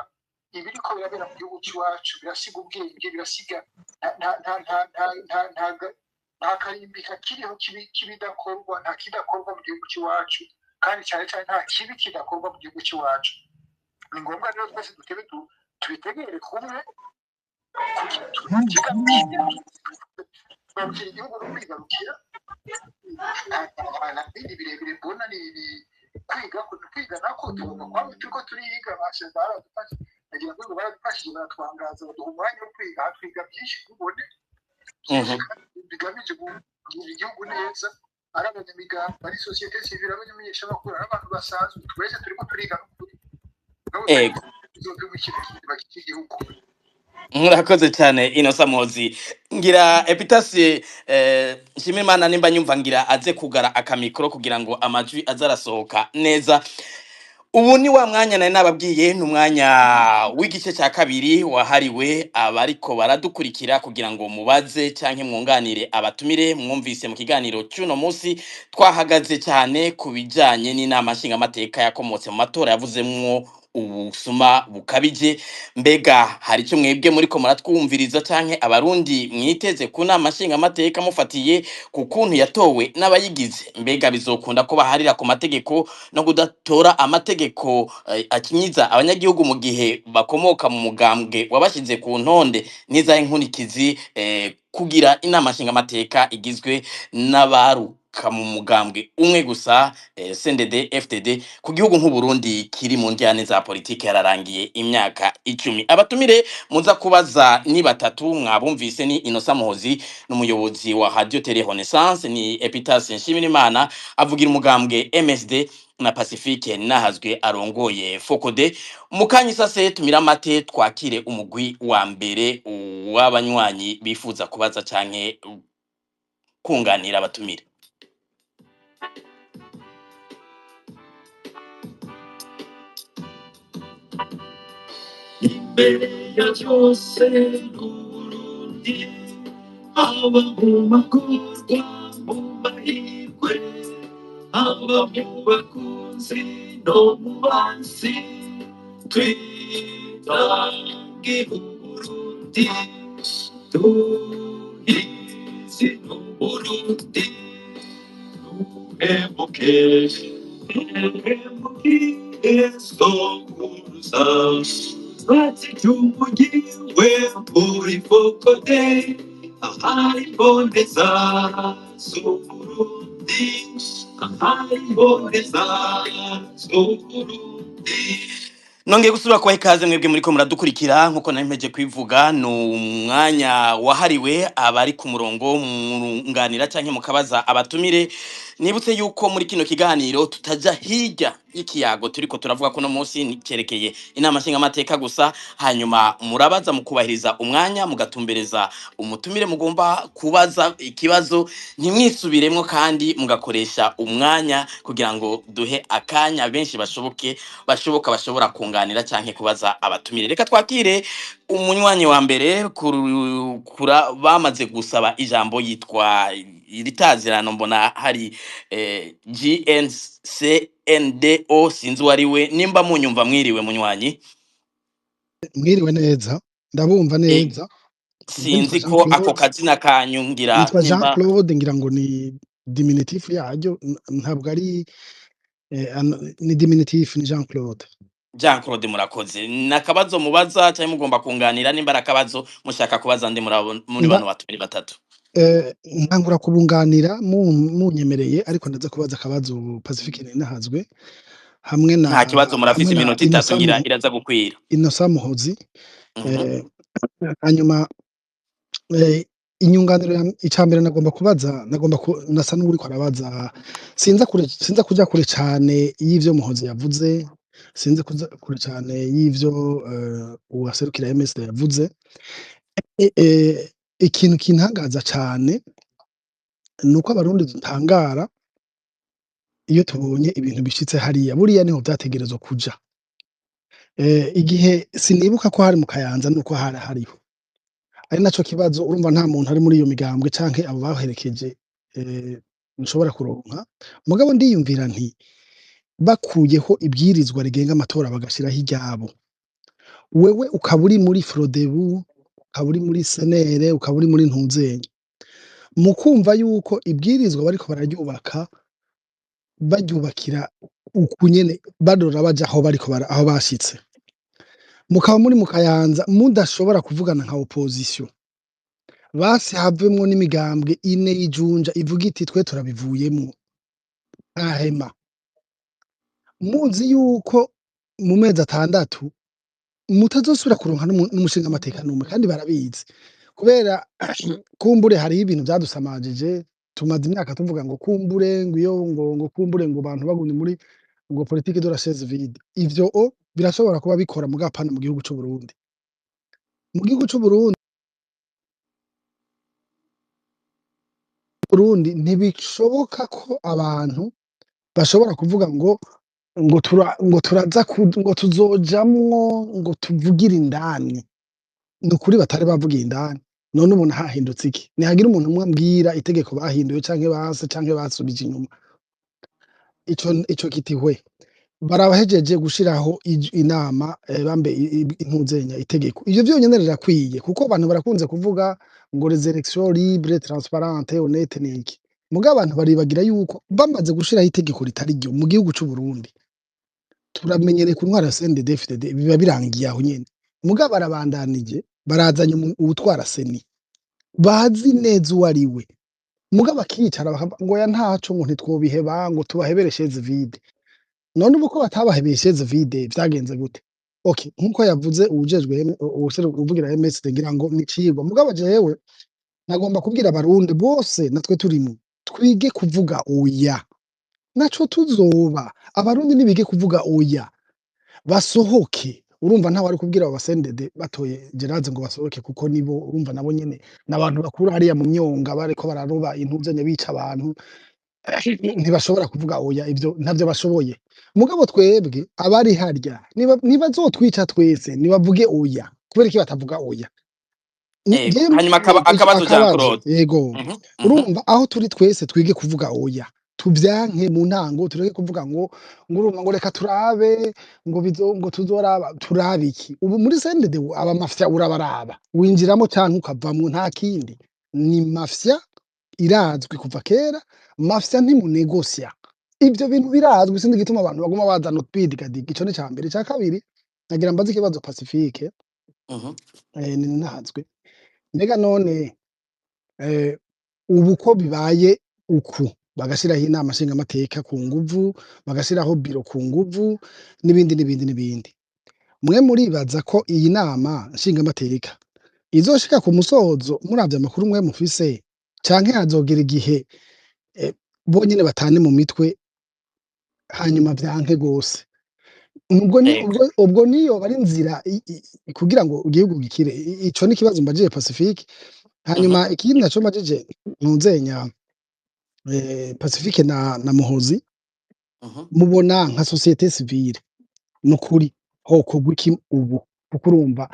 ibiriko birabera mu gihugu cy'iwacu birasiga ubwenge birasiga nta karimbi kakiriho kibidakorwa nta kidakorwa mu gihugu cy'iwacu kandi cyane cyane nta kibi kidakorwa mu gihugu cy'iwacu ni ngombwa rero twese dutebe tubitegere kumwe kugira tugarukira igihugu no kwigarukira nta bindi birebire mbona ni kwiga nako tugomba kuba turiko turiga bashe baradufashe nagira ngo baradufashije baratwangaza baduha umwanya wo kwiga twiga byinshi tubone bigamije kugira igihugu neza ari abanyamigambi ari sosiyete sivile abanyamenyeshamakuru ari abantu basanzwe twese turiko turiga n'ukuri murakoze cyane Innocent Muhozi ngira Epitasi Nshimiyimana nimba nyumva ngira aze kugara akamikro kugira ngo amajwi azarasohoka neza. Ubu ni wa mwanya nari nababwiye n'umwanya w'igice cya kabiri wahariwe abariko baradukurikira kugira ngo mubaze canke mwunganire abatumire. Mwumvise mu kiganiro cy'uno munsi twahagaze cyane ku bijanye n'inama nshingamateka yakomotse mu matora yavuzemwo ubusuma bukabije. Mbega hari icyo mwebwe muriko muratwumviriza canke abarundi mwiteze ku nama nshingamateka mufatiye ku kuntu yatowe n'abayigize? Mbega bizokunda ko baharira ku mategeko no kudatora amategeko akinyiza abanyagihugu mu gihe bakomoka mu mugambwe wabashize ku ntonde n'izahe nkunikizi kugira inama nshingamateka igizwe n'abaruka mu mugambwe umwe gusa CNDD FDD ku gihugu nk'u Burundi kiri mu njyane za politike yararangiye imyaka 10? Abatumire muza kubaza ni batatu mwabumvise ni Innocent Muhozi n'umuyobozi wa Radio Tele Renaissance, ni Epitasi Nshimiyimana avugira umugambwe MSD na Pacifique Nahazwe arongoye Fokode. Mukanyisa se tumira mate twakire umugwi wa mbere w'abanywanyi bifuza kubaza canke kunganira abatumire. Imbere ya byose Burundi aba mu magorwa mu mahirwe aba mu bakunzi no mu bansi twitange Burundi tuhizi Burundi nuhemuke sokuruza Bati tumugiwe muri Fokode ahari boneza Burundi ahari boneza Burundi. Nongeye gusubira kwa ikaze mwebwe muriko muradukurikira nkuko narimpeje kwivuga no umwanya wahariwe abari ku murongo munganira canke mukabaza abatumire. Nibutse yuko muri kino kiganiro tutaja hirya ikiyago turiko turavuga ko no munsi nikerekeye inama nshingamateka gusa, hanyuma murabaza mukubahiriza umwanya mugatumbereza umutumire mugomba kubaza ikibazo, ntimwisubiremwo kandi mugakoresha umwanya kugira ngo duhe akanya benshi bashoboka bashobora kunganira canke kubaza abatumire. Reka twakire umunywanyi wa mbere kura bamaze gusaba ijambo yitwa iritazirano mbona hari GNCNDO sinzi wariwe nimba munyumva mwiriwe munywanyi. Mwiriwe neza ndabumva neza. Sinzi ko ako kazina kanyungira nitwa Jean Claude ngira ngo ni diminutif yaryo ntabwo ari ni diminutif ni Jean Claude. Jean Claude murakoze. Nakabazo mubaza cyane mugomba kunganira nimba arakabazo mushaka kubaza ndi muri bano batumire batatu. Ntangura kubunganira munyemereye ariko ndaza kubaza akabazo Pacifique Nahazwe hamwe na nta kibazo murafise iminota 3 ngira iraza gukwira. Innocent Muhozi hanyuma inyunganiro icambere nagomba kubaza nasa n'uri kwarabaza sinza kuja kure cyane y'ivyo Muhozi yavuze sinzi kuza kure cyane y'ivyo uwaserukira MSD yavuze. Ikintu kintangaza cyane nuko abarundi dutangara iyo tubonye ibintu bishitse hariya, buriya niho vyategerezwa kuja. Igihe sinibuka ko hari mu Kayanza nuko hari hariho, ari naco kibazo. Urumva nta muntu ari muri iyo migambwe canke abo baherekeje nshobora kuronka, mugabo ndiyumvira nti bakuyeho ibwirizwa rigenga amatora bagashiraho iryabo, wewe ukaba uri muri Frodebu, ukaba uri muri Senere, ukaba uri muri Ntuzenye, mu kumva yuko ibwirizwa bariko bararyubaka baryubakira uku nyene barora baja aho bariko aho bashitse, mukaba muri mu Kayanza mudashobora kuvugana nka opposition, basi havemwo n'imigambwe ine y'ijunja ivuga iti twe turabivuyemwo ntahema, muzi yuko mu mezi 6 mutazosubira kuronka n'umushinga amateka numwe, kandi barabizi kubera kumbure hariho ibintu vyadusamajije. Tumaze imyaka tuvuga ngo kumbure ngo iyo ngo kumbure ngo abantu bagumye muri ngo politique de la chaise vide. Ivyo birashobora kuba bikora mu gapana mu gihugu c'u Burundi. Mu gihugu c'u Burundi ntibishoboka ko abantu bashobora kuvuga ngo turaza ngo tuzojamwo ngo tuvugire indani. Ni ukuri batari bavugiye indani, none umuntu hahindutse iki? Nihagira umuntu umwe ambwira itegeko bahinduye canke base canke basubije inyuma. Ico kitihwe barabahejeje gushiraho inama bambe Intuzenya itegeko. Ivyo vyonyene rirakwiye, kuko abantu barakunze kuvuga ngo les élections libres, transparentes, honnêtes niki. Mugabo abantu baribagira yuko bamaze gushiraho itegeko ritari ryo mu gihugu c'u Burundi, turamenyereye ku ntwara CNDD-FDD biba birangiye aho nyene. Mugabo barabandanije, barazanye uwutwara seni bazi neza uwo ari we, mugabo akicara ngo ya ntaco ngo ntitwobiheba ngo tubahebere chaise vide. None ubu ko batabahebeye chaise vide vyagenze gute? Okay, nkuko yavuze uwujejwe uvugira MSD ngira ngo nicigwa, mugabo jewe nagomba kubwira abarundi bose natwe turimo twige kuvuga oya, naco tuzoba. Abarundi nibige kuvuga oya basohoke. Urumva ntawe ari kubwira abo basendede batoye Gerard ngo basohoke, kuko nibo urumva nabo nyene n'abantu bakuru hariya mu myonga bariko bararoba Intuzenya bica abantu, ntibashobora kuvuga oya, ivyo ntavyo bashoboye. Mugabo twebwe abari harya nibazotwica twese nibavuge oya. Kubera iki batavuga oya? hanyuma akabazo Jean Claude. Yego, urumva aho turi twese twige kuvuga oya, tuvyanke mu ntango, tureke kuvuga ngo urumva ngo reka turabe ngo tuzoraba. Turabe iki? Ubu muri CNDD aba mafya urabaraba, winjiramo canke ukavamwo, nta kindi. Ni mafya irazwi kuva kera, mafya ntimunegosya. Ivyo bintu birazwi, sindi gituma abantu baguma bazana utwidigadiga. Ico ni ca mbere. Ca kabiri nagira mbaze ikibazo Pacifique, ni nazwe mbega none ubu ko bibaye uku bagashiraho inama nshingamateka ku nguvu, bagashiraho biro ku nguvu, n'ibindi, mwe muribaza ko iyi nama nshingamateka izoshika ku musozo muravye amakuru mwe mufise, canke hazogera igihe bonyene batane mu mitwe hanyuma vyanke gose? Ubwo niyo bari nzira kugira ngo igihugu gikire. Ico ni kibazo mbajije Pacifique. Hanyuma ikindi naco mbajije Ntuzenya Pacifique na Muhozi, mubona nka societe civile nukuri hokorwa iki ubu? Kuko urumva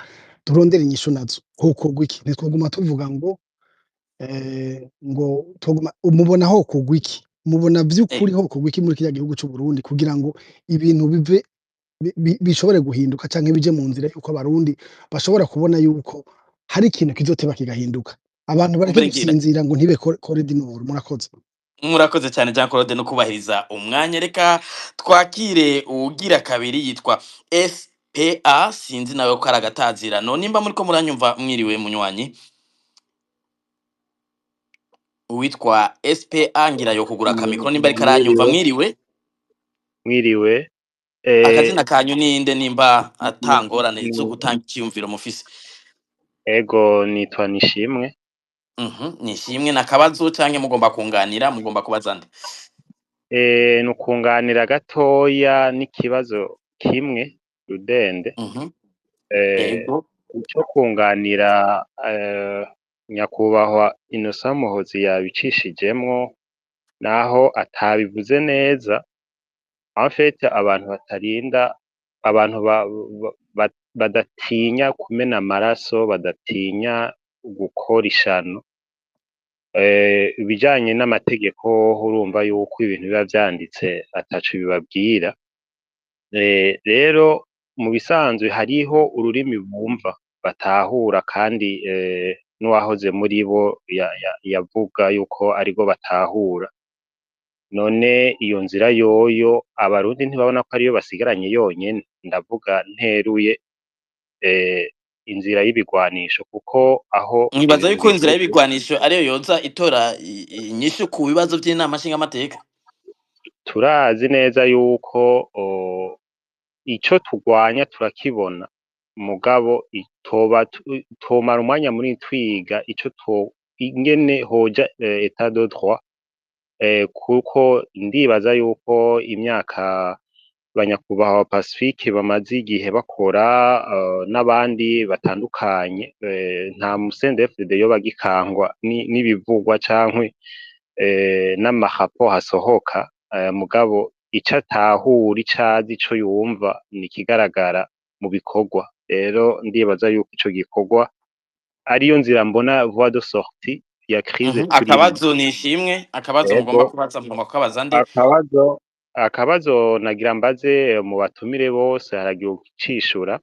turondera inyishu nazo, hokorwa iki? Ntitwoguma tuvuga ngo mubona hokorwa iki? Mubona vy'ukuri hokorwa iki muri kiriya gihugu c'u Burundi kugira ngo ibintu bive bishobore guhinduka, canke bije mu nzira yuko abarundi bashobora kubona yuko hari ikintu kizoteba kigahinduka, abantu bareke gusinzira ngo ntibe Corée du Nord? Murakoze cyane Jean Claude no kubahiriza umwanya. Reka twakire ugira kabiri yitwa SPA, sinzi nawe ko aragatazirano. Nimba muri ko muranyumva mwiriwe munywanyi, uwitwa SPA ngira yo kugura kamikro nimba ari karanyumva. Mwiriwe akazina kanyu ninde nimba atangorane zo gutanga icyumviro mufise? Ego nitwa Nishimwe. Nishimwe. Nakabazo canke mugomba kunganira, mugomba kubazanda? Nukunganira gatoya n'ikibazo kimwe rudende Mhm. eh, Ego. ico kunganira nyakubahwa Innocent Muhozi yabicishijemwo naho atabivuze neza en fait abantu badatinya kumena amaraso badatinya gukora ishano ibijanye n'amategeko urumva yuko ibintu biba vyanditse ataco bibabwira rero mu bisanzwe hariho ururimi bumva batahura kandi n'uwahoze muri bo yavuga yuko arigo batahura none iyo nzira yoyo abarundi ntibabona ko ariyo basigaranye yonyene ndavuga nteruye inzira y'ibigwanisho kuko aho Mwibaza ibintu yuko inzira bigeze y'ibigwanisho ariyo yoza itora inyishu ku bibazo by'inama nshingamateka? turazi neza yuko ico turwanya turakibona mugabo tomara umwanya munini twiga ingene hoja etat de droit kuko ndibaza yuko imyaka banyakubahwa Pacifique bamaze igihe bakora n'abandi batandukanye nta musendefide yoba agikangwa n'ibivugwa cankwe n'amahapo hasohoka mugabo ico atahura icazi ico yumva ni ikigaragara mu bikorwa rero ndibaza yuko ico gikorwa ariyo nzira mbona voie de sortie ya crise turimo Akabazo nishimwe, akabazo mugomba kubaza mugomba kubaza nde? akabazo nagira mbaze mu batumire bose haragiye ucishura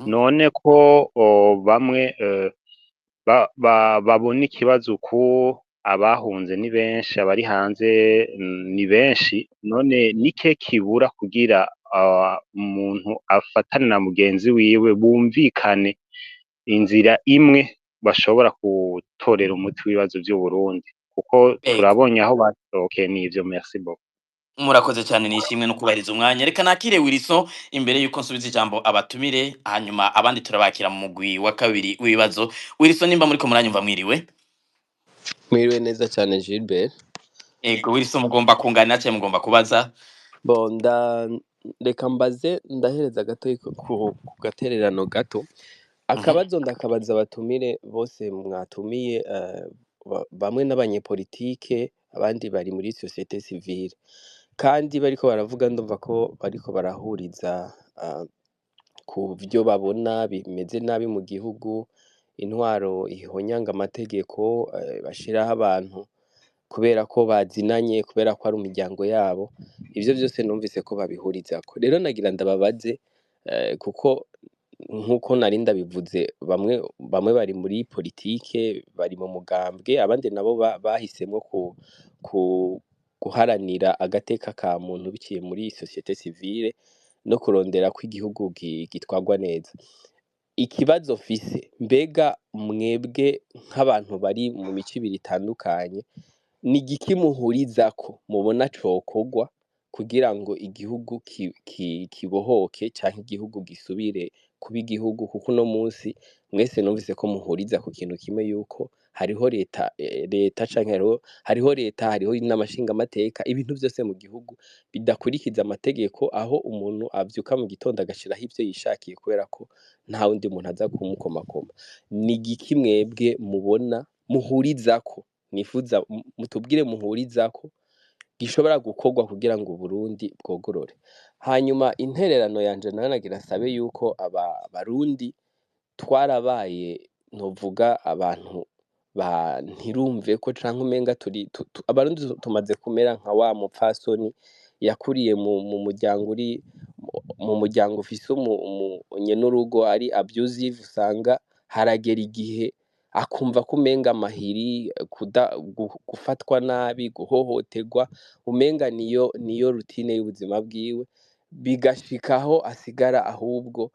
none ko bamwe babona ikibazo uku abahunze ni benshi abari hanze ni benshi none nike kibura kugira umuntu afatane na mugenzi wiwe bumvikane inzira imwe bashobora gutorera umuti w'ibibazo by'u Burundi kuko turabonye aho basohokeye n'ivyo merci beaucoup. Murakoze cyane nishimwe no kubahiriza umwanya reka nakire Wilson imbere yuko nsubiza ijambo abatumire hanyuma abandi turabakira mu mugwi wa kabiri w'ibibazo. Wilson nimba muri ko muranyumva mwiriwe? Mwiriwe neza cyane Gilbert. Ego Wilson mugomba kunganira cyane mugomba kubaza. Bon reka mbaze ndahereza gato ku gatererano gato. Akabazo ndakabaza abatumire bose mwatumiye bamwe n'abanyepolitike abandi bari muri societe civile kandi bariko baravuga ndumva ko bariko barahuriza ku byo babona bimeze nabi mu gihugu intwaro ihonyanga amategeko bashiraho abantu kubera ko bazinanye kubera ko ari umuryango yabo ivyo byose numvise ko babihurizako rero nagira ndababaze kuko nkuko nari ndabivuze bamwe bari muri politike bari mu mugambwe abandi nabo bahisemwo guharanira agateka ka muntu biciye muri societe civile no kurondera ko igihugu gitwagwa neza. Ikibazo mfise mbega mwebwe nk'abantu bari mu mico ibiri itandukanye ni igiki muhurizako mubona cokogwa kugira ngo igihugu kibohoke canke igihugu gisubire kuba igihugu kuko uno munsi mwese numvise ko muhuriza ku kintu kimwe yuko hariho leta canke hariho n'amashinga amateka ibintu vyose mu gihugu bidakurikiza amategeko aho umuntu avyuka mu gitondo agashiraho ivyo yishakiye kubera ko nta wundi muntu aza kumukomakoma. Ni igiki mwebwe mubona muhurizako nifuza mutubwire muhurizako gishobora gukorwa kugira ngo Burundi bwogorore. Hanyuma intererano yanje nayo nagira sabe yuko abarundi twarabaye novuga abantu ntirumve ko canke umenga abarundi tumaze kumera nka wa mupfasoni yakuriye mu muryango uri mu muryango ufise umunyenurugo ari abusive usanga haragera igihe akumva ko umenga amahiri gufatwa nabi guhohoterwa umenga niyo rutine y'ubuzima bwiwe bigashikaho asigara ahubwo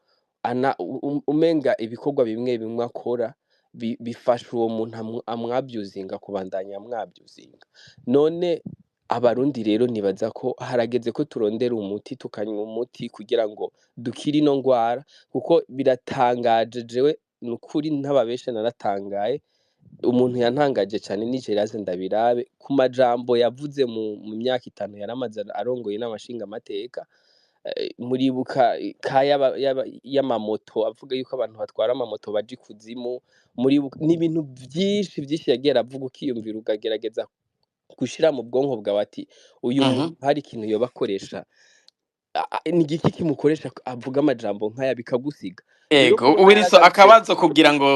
umenga ibikorwa bimwe bimwe akora bifasha uwo muntu amwabyuzinga kubandanya amwabyuzinga. None abarundi rero nibaza ko harageze ko turondera umuti tukanywa umuti kugira ngo dukire ino ngwara kuko biratangaje jewe nukuri ntababeshe naratangaye umuntu yantangaje cyane Nigeria ndabirabe ku majambo yavuze mu myaka 5 yaramaze arongoye n'amashinga amateka muribuka y'amamoto avuga yuko abantu batwara amamoto baje ikuzimu, n'ibintu byinshi yagiye aravuga ukiyumvira ukagerageza gushira mu bwonko bwawe ati uyu muntu hari ikintu yoba akoresha, ni igiki kimukoresha avuga amajambo nk'aya bikagusiga. Rero Ego kubona Wilson, yaragaruke akabazo kugira ngo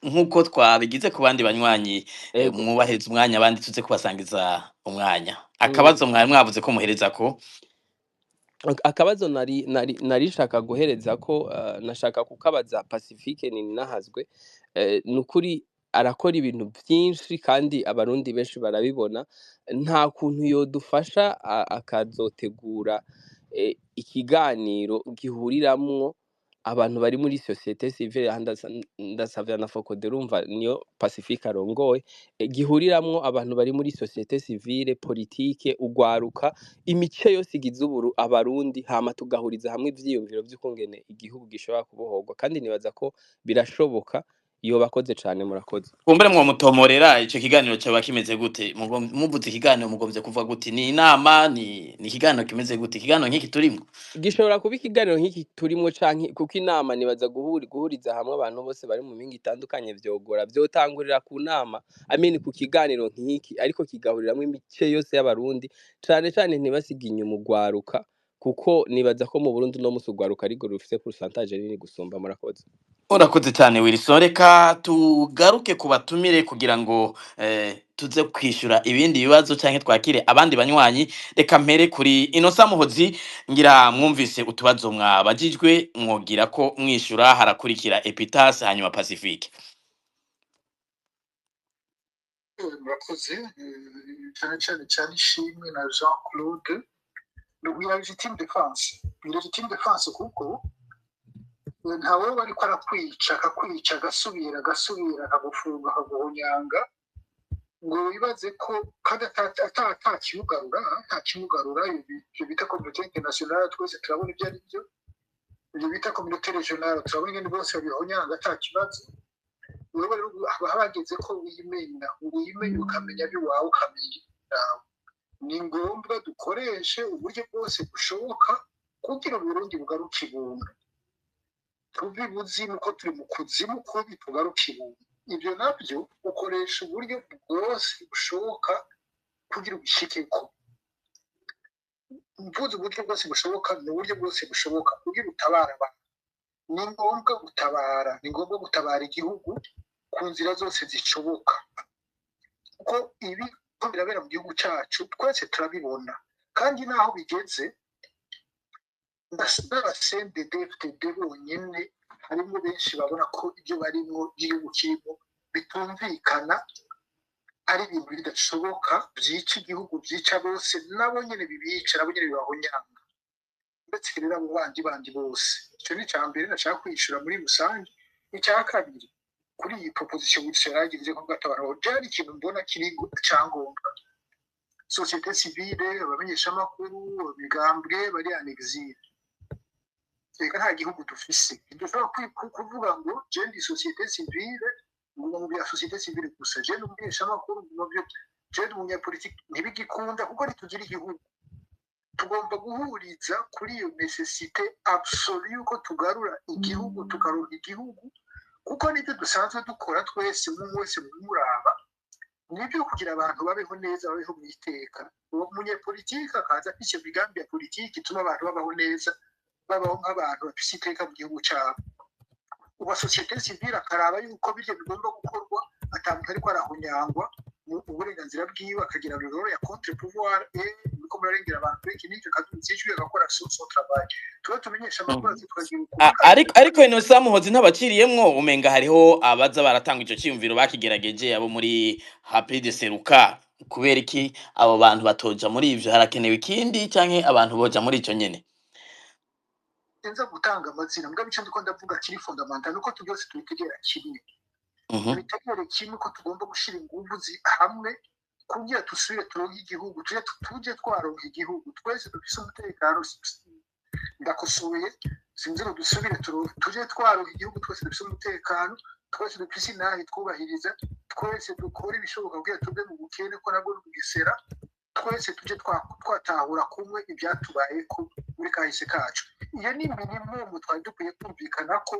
nkuko twabigize ku bandi banywanyi ego mwubahiriza umwanya abandi tuze kubasangiza umwanya. Akabazo mwari mwavuze ko muhereza ko akabazo nari shaka guhereza ko nashaka kukabaza Pacifique Ninahazwe, nukuri arakora ibintu byinshi kandi abarundi benshi barabibona, nta kuntu yodufasha akazotegura ikiganiro gihuriramwo abantu bari muri societe civile, ndasavya na Focode rumva niyo Pacifique arongoye, gihuriramwo abantu bari muri societe civile, politike, ugwaruka, imice yose igize abarundi, hama tugahuriza hamwe ivyiyumviro vy'ukungene igihugu gishobora kubohorwa, kandi nibaza ko birashoboka. Yobakoze cane, murakoze. kumbere mwo mutomorera ico kiganiro cyo bakimeze gute, muvuze ikiganiro mugomvye kuvuga gute, ni inama ni ikiganiro kimeze gute, ikiganiro nk'iki turimo Gishobora kuba ikiganiro nk'iki turimwo canke kuko inama nibaza guhuriza hamwe abantu bose bari mu mpinga itandukanye vyogora, vyotangurira ku nama ku kiganiro nk'iki, ariko kigahuriramwo imice yose y'abarundi, cane cane ntibasige inyuma ugwaruka, kuko nibaza ko mu Burundi no musi ugwaruka ariko rufise pourcentage nini gusumba. Murakoze. urakoze cyane Wilson. Reka tugaruke kubatumire kugira ngo tuze kwishura ibindi bibazo canke twakire abandi banywanyi. Reka mpere kuri Innocent Muhozi, ngira mwumvise utubazo mwabajijwe, mwogira ko mwishura, harakurikira Epitas hanyuma Pacifique. murakoze cyane ishimwe na Jean Claude. Ni legitime defense kuko ntawe bariko akakwica agasubira akagufunga akaguhonyanga ngo wibaze ko kandi atakimugarura ibyo bita communauté internationale. Twese turabona ibyo ari byo, ibyo bita communauté régionale turabona ingene bose babihonyanga ata kibazo. Wewe rero haba hageze ko wimenya ukamenya biwawe, ukamenya nawe. Ni ngombwa dukoreshe uburyo bwose bushoboka kugira Burundi bugaruke ibuntu, tuve ibuzimu ko turi mu kuzimu kubi tugaruke ibuntu. Ibyo nabyo ukoresha uburyo bwose bushoboka kugira ubishikeko. Mvuze uburyo bwose bushoboka, ni uburyo bwose bushoboka kugira utabara abantu. Ni ngombwa gutabara igihugu ku nzira zose zishoboka, kuko ibi ko birabera mu gihugu cyacu twese turabibona, kandi naho bigeze n'abasendedefd bonyene harimo benshi babona ko ibyo barimo igihugu kirimo bitumvikana, ari ibintu bidashoboka, byica igihugu, byica bose, nabo nyene bibica, nabo nyene bibahonyanga, ndetse rero abo bandi bose. Icyo ni icya mbere nashaka kwishura muri rusange. Icya kabiri, kuri iyi proposition yagirize ko gatabaro byari ikintu mbona kiri cyangombwa. Societe civile, abamenyeshamakuru, abigambwe bari en exil, reka nta gihugu dufise, dushobora kuvuga ngo je ndi societe civile, ngo ya societe civile gusa, je ndi umumenyeshamakuru, je ndi umunyapolitiki, ntibigikunda kuko ntitugira igihugu. Tugomba guhuriza kuri iyo necessite absolue yuko tugarura igihugu, tukaronka igihugu, kuko nibyo dusanzwe dukora twese, wese muraba, nibyo kugira abantu babeho neza, babeho mu iteka. Uwo munyapolitiki akaza afise imigambi ya politiki ituma abantu babaho neza, babaho nk'abantu bafise iteka mu gihugu cyabo. Uwa societe civile akaraba yuko biryo bigomba gukorwa, atamuntu ariko arahonyangwa uburenganzira bwiwe, akagira rero ya contre pouvoir nuko murarengera abantu beki n'icyo kadutsijwe agakora son travail. Tuba tumenyesha amakuru tukagira ariko Innocent Muhozi ntabaciriyemwo, umenga hariho abaza baratanga ico cyiyumviro bakigerageje, abo muri Happy de Seruka, kubera iki abo bantu batoja muri ivyo, harakenewe ikindi canke abantu boja muri ico nyene? Enza gutanga amazina mbwa bice ndiko ndavuga kiri fundamental nuko tubyose tubitegera kimwe. Bitegere kimwe ko tugomba gushira ingufu hamwe kugira tusubire turonke igihugu, tuje twaronka igihugu, twese dufise umutekano. Ndakosoye sinzira dusubire tuje twaronka igihugu, twese dufise umutekano, twese dufise inahi twubahiriza, twese dukora ibishoboka kugira tuve mu bukene ko nabwo n'ubugesera, twese tuje twatahura kumwe ibyatubaye ko muri kahise kacu. Iyo ni ibintu mu twari dukwiye kumvikana ko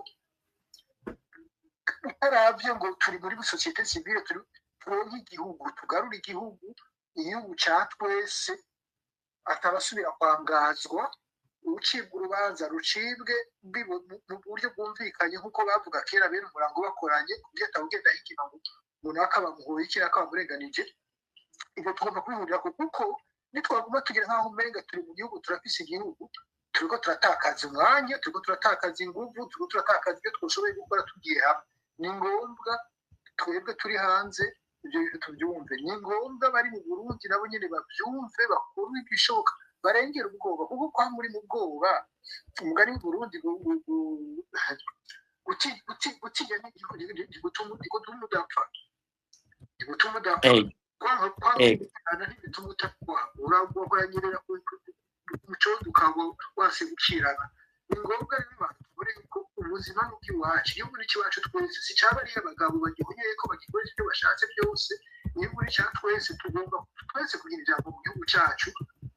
utaravye ngo turi muri societe civile turonke igihugu tugarura igihugu ca twese atabasubira kwangazwa ucibwa urubanza rucibwe mu buryo bwumvikanye nk'uko bavuga kera bene umurango bakoranye kugira atawugenda hikima ngo runaka bamuhoye ikira akabamurenganije. Ibyo tugomba kubihurira kuko nitwaguma tugira nk'aho umenga turi mu gihugu turafise igihugu turiko turatakaza umwanya turiko turatakaza inguvu turiko turatakaza ibyo twashoboye gukora tugiye hamwe. Ni ngombwa twebwe turi hanze ibyo bintu tubyumve, ni ngombwa bari mu Burundi nabo nyene bavyumve bakuru ibishoboka barengera ubwoba kuko kwa muri mu bwoba umugani mu Burundi gutinya n'igutuma udapfa n'ibituma utakwa uranyerera umucondo ukaba wase gukirana. Ni ngombwa rero abantu tubure ko ubuzima n'ubw'iwacu igihugu n'ikiwacu twese si cyaba ari abagabo bagihonye ko bagikoresha ibyo bashatse byose. Igihugu ni cya twese tugomba twese kugira ijambo mu gihugu cyacu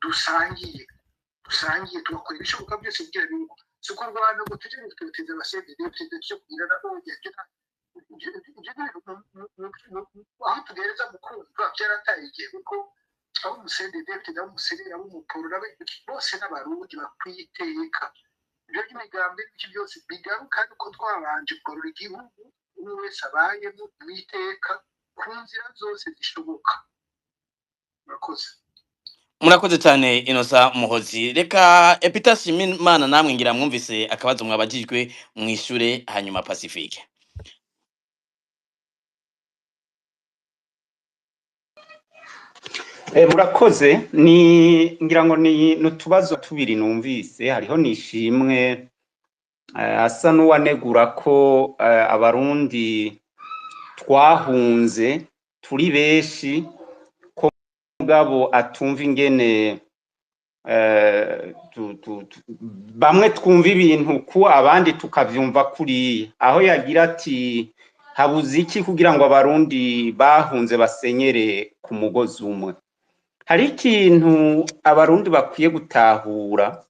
dusangiye tugakora ibishoboka byose kugira ngo si uko rwanda ngo tujye gutoteza abasendede tujye kugira na bongera aho tugereza mu kumva byarataye igihe kuko abo umusendede abo umuseneri abo umuporo bose n'abarundi bakwiye iteka. Ibyo by'imigambi n'iki byose bigaruka uko twabanje kugarura igihugu umwe wese abayemo mu iteka ku nzira zose zishoboka. Murakoze cyane Innocent Muhozi. Reka Epitas Shimimana namwe ngira mwumvise akabazo mwabajijwe mwishure hanyuma Pacifique. Murakoze, ni ngira ngo ni nutubazo tubiri numvise. Hariho nishimwe asa n'uwanegura ko abarundi twahunze turi benshi ko mugabo atumva ingene bamwe twumva ibintu ku abandi tukavyumva kuri aho yagira ati habuze iki kugira ngo abarundi bahunze basenyere ku mugozi umwe. Hari ikintu abarundi bakwiye gutahura,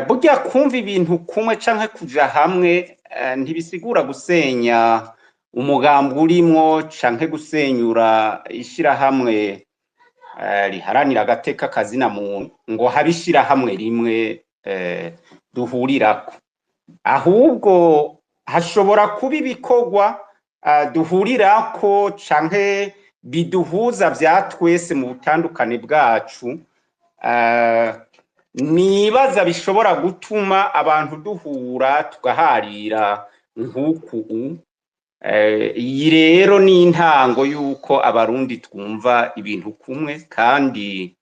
burya kumva ibintu kumwe canke kuja hamwe ntibisigura gusenya umugambi urimwo canke gusenyura ishirahamwe riharanira agateka kazina muntu ngo habe ishirahamwe rimwe duhurirako. Ahubwo hashobora kuba ibikorwa duhurirako canke biduhuza vya twese mu butandukane bwacu, nibaza bishobora gutuma abantu duhura tugaharira nk'uku. Iyi rero ni intango y'uko abarundi twumva ibintu kumwe, kandi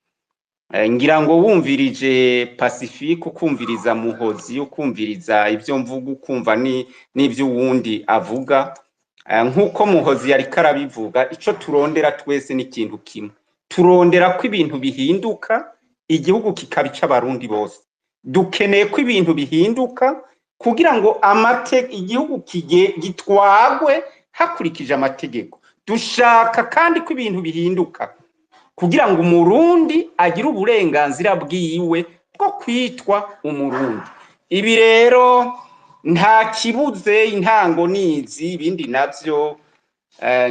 ngira ngo wumvirije Pacifique ukumviriza Muhozi ukumviriza ibyo mvuga ukumva n'ibyo uwundi avuga, nk'uko Muhozi yari karabivuga, ico turondera twese ni ikintu kimwe, turondera ko ibintu bihinduka, igihugu kikaba ic'abarundi bose. Dukeneye ko ibintu bihinduka kugira ngo igihugu gitwagwe hakurikije amategeko. Dushaka kandi ko ibintu bihinduka kugira ngo umurundi agire uburenganzira bwiwe bwo kwitwa umurundi. Ibi rero nta kibuze, intango nizi, ibindi navyo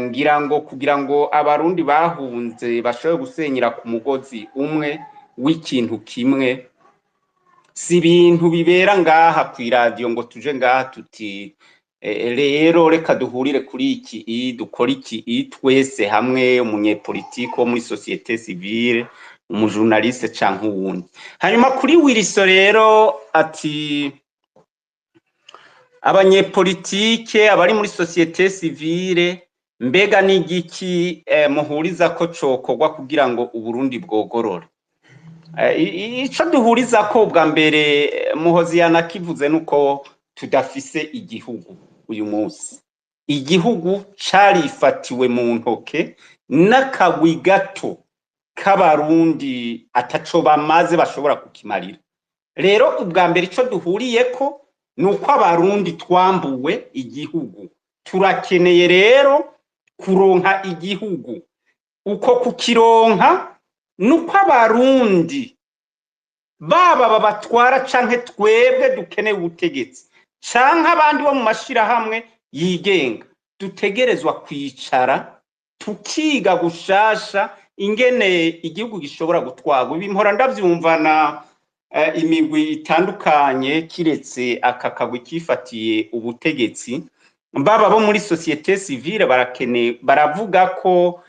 ngira ngo kugira ngo abarundi bahunze bashobore gusenyera ku mugozi umwe w'ikintu kimwe, si ibintu bibera ngaha kw'iradiyo ngo tuje ngaha tuti rero reka duhurire kuri iki dukora iki twese hamwe, umunyepolitike wo muri societe civile, umujournaliste canke uwundi. Hanyuma kuri Wilson rero ati abanyepolitike abari muri societe civile mbega n'igiki muhuriza ko cokorwa kugira ngo Uburundi bwogorore. Ico duhuriza ko bwa mbere Muhozi yanakivuze nuko tudafise igihugu uyu munsi. Igihugu carifatiwe mu ntoke n'akagwi gato k'abarundi ataco bamaze bashobora kukimarira. Rero ubwa mbere ico duhuriyeko nuko abarundi twambuwe igihugu. Turakeneye rero kuronka igihugu. Uko kukironka nuko abarundi baba babatwara canke twebwe dukeneye ubutegetsi canke abandi bo mu mashirahamwe yigenga dutegerezwa kwicara tukiga gushasha ingene igihugu gishobora gutwarwa. Ibi mpora ndavyumvana imigwi itandukanye kiretse aka kagwi kifatiye ubutegetsi, baba bo muri societe civile baravuga ko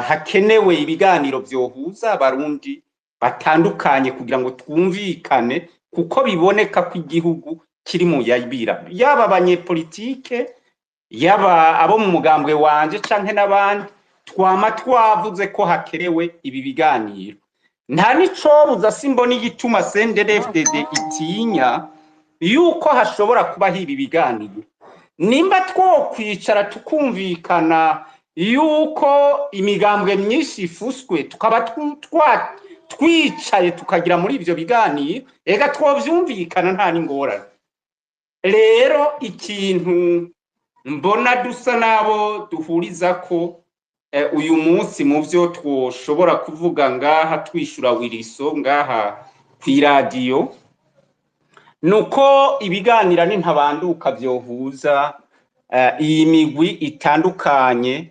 hakenewe ibiganiro vyohuza abarundi batandukanye kugira ngo twumvikane, kuko biboneka ko igihugu kiri mu yabira, yaba abanyepolitike yaba abo mu mugambwe wanje canke n'abandi twama twavuze ko hakerewe ibi biganiro. Nta nicobuza simbona igituma CNDD-FDD itinya yuko hashobora kubaho ibi biganiro. Nimba twokwicara tukumvikana yuko imigambwe myinshi ifuswe tukaba twicaye tukagira muri ivyo biganiro, ega twovyumvikana nta n'ingorane. Rero ikintu mbona dusa nabo duhuriza ko uyu munsi mu vyo twoshobora kuvuga ngaha twishura Wiriso ngaha kw'iradiyo, nuko ibiganira n'intabanduka vyohuza iyi migwi itandukanye,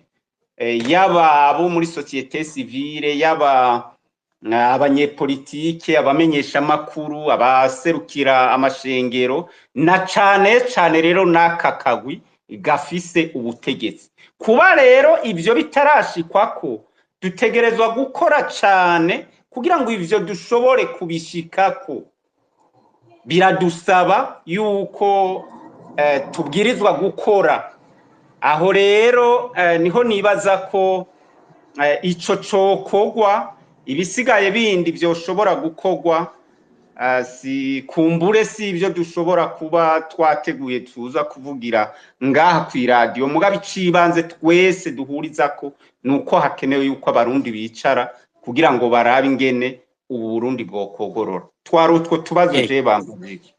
yaba abo muri societe civile, yaba abanyepolitike, abamenyesha makuru, abaserukira amashengero, na cane cane rero n'aka kagwi gafise ubutegetsi. Kuba rero ivyo bitarashikwako dutegerezwa gukora cane kugira ngo ivyo dushobore kubishikako. Biradusaba yuko tubwirizwa gukora. Aho rero niho nibaza ko ico cokogwa, ibisigaye bindi vyoshobora gukogwa si kumbure si ivyo dushobora kuba twateguye tuza kuvugira ngaha kw'iradiyo, mugabe icibanze twese duhurizako nuko hakenewe yuko abarundi bicara kugira ngo barabe ingene ubu Burundi bwokogorora. Twari utwo tubazo je bambujije.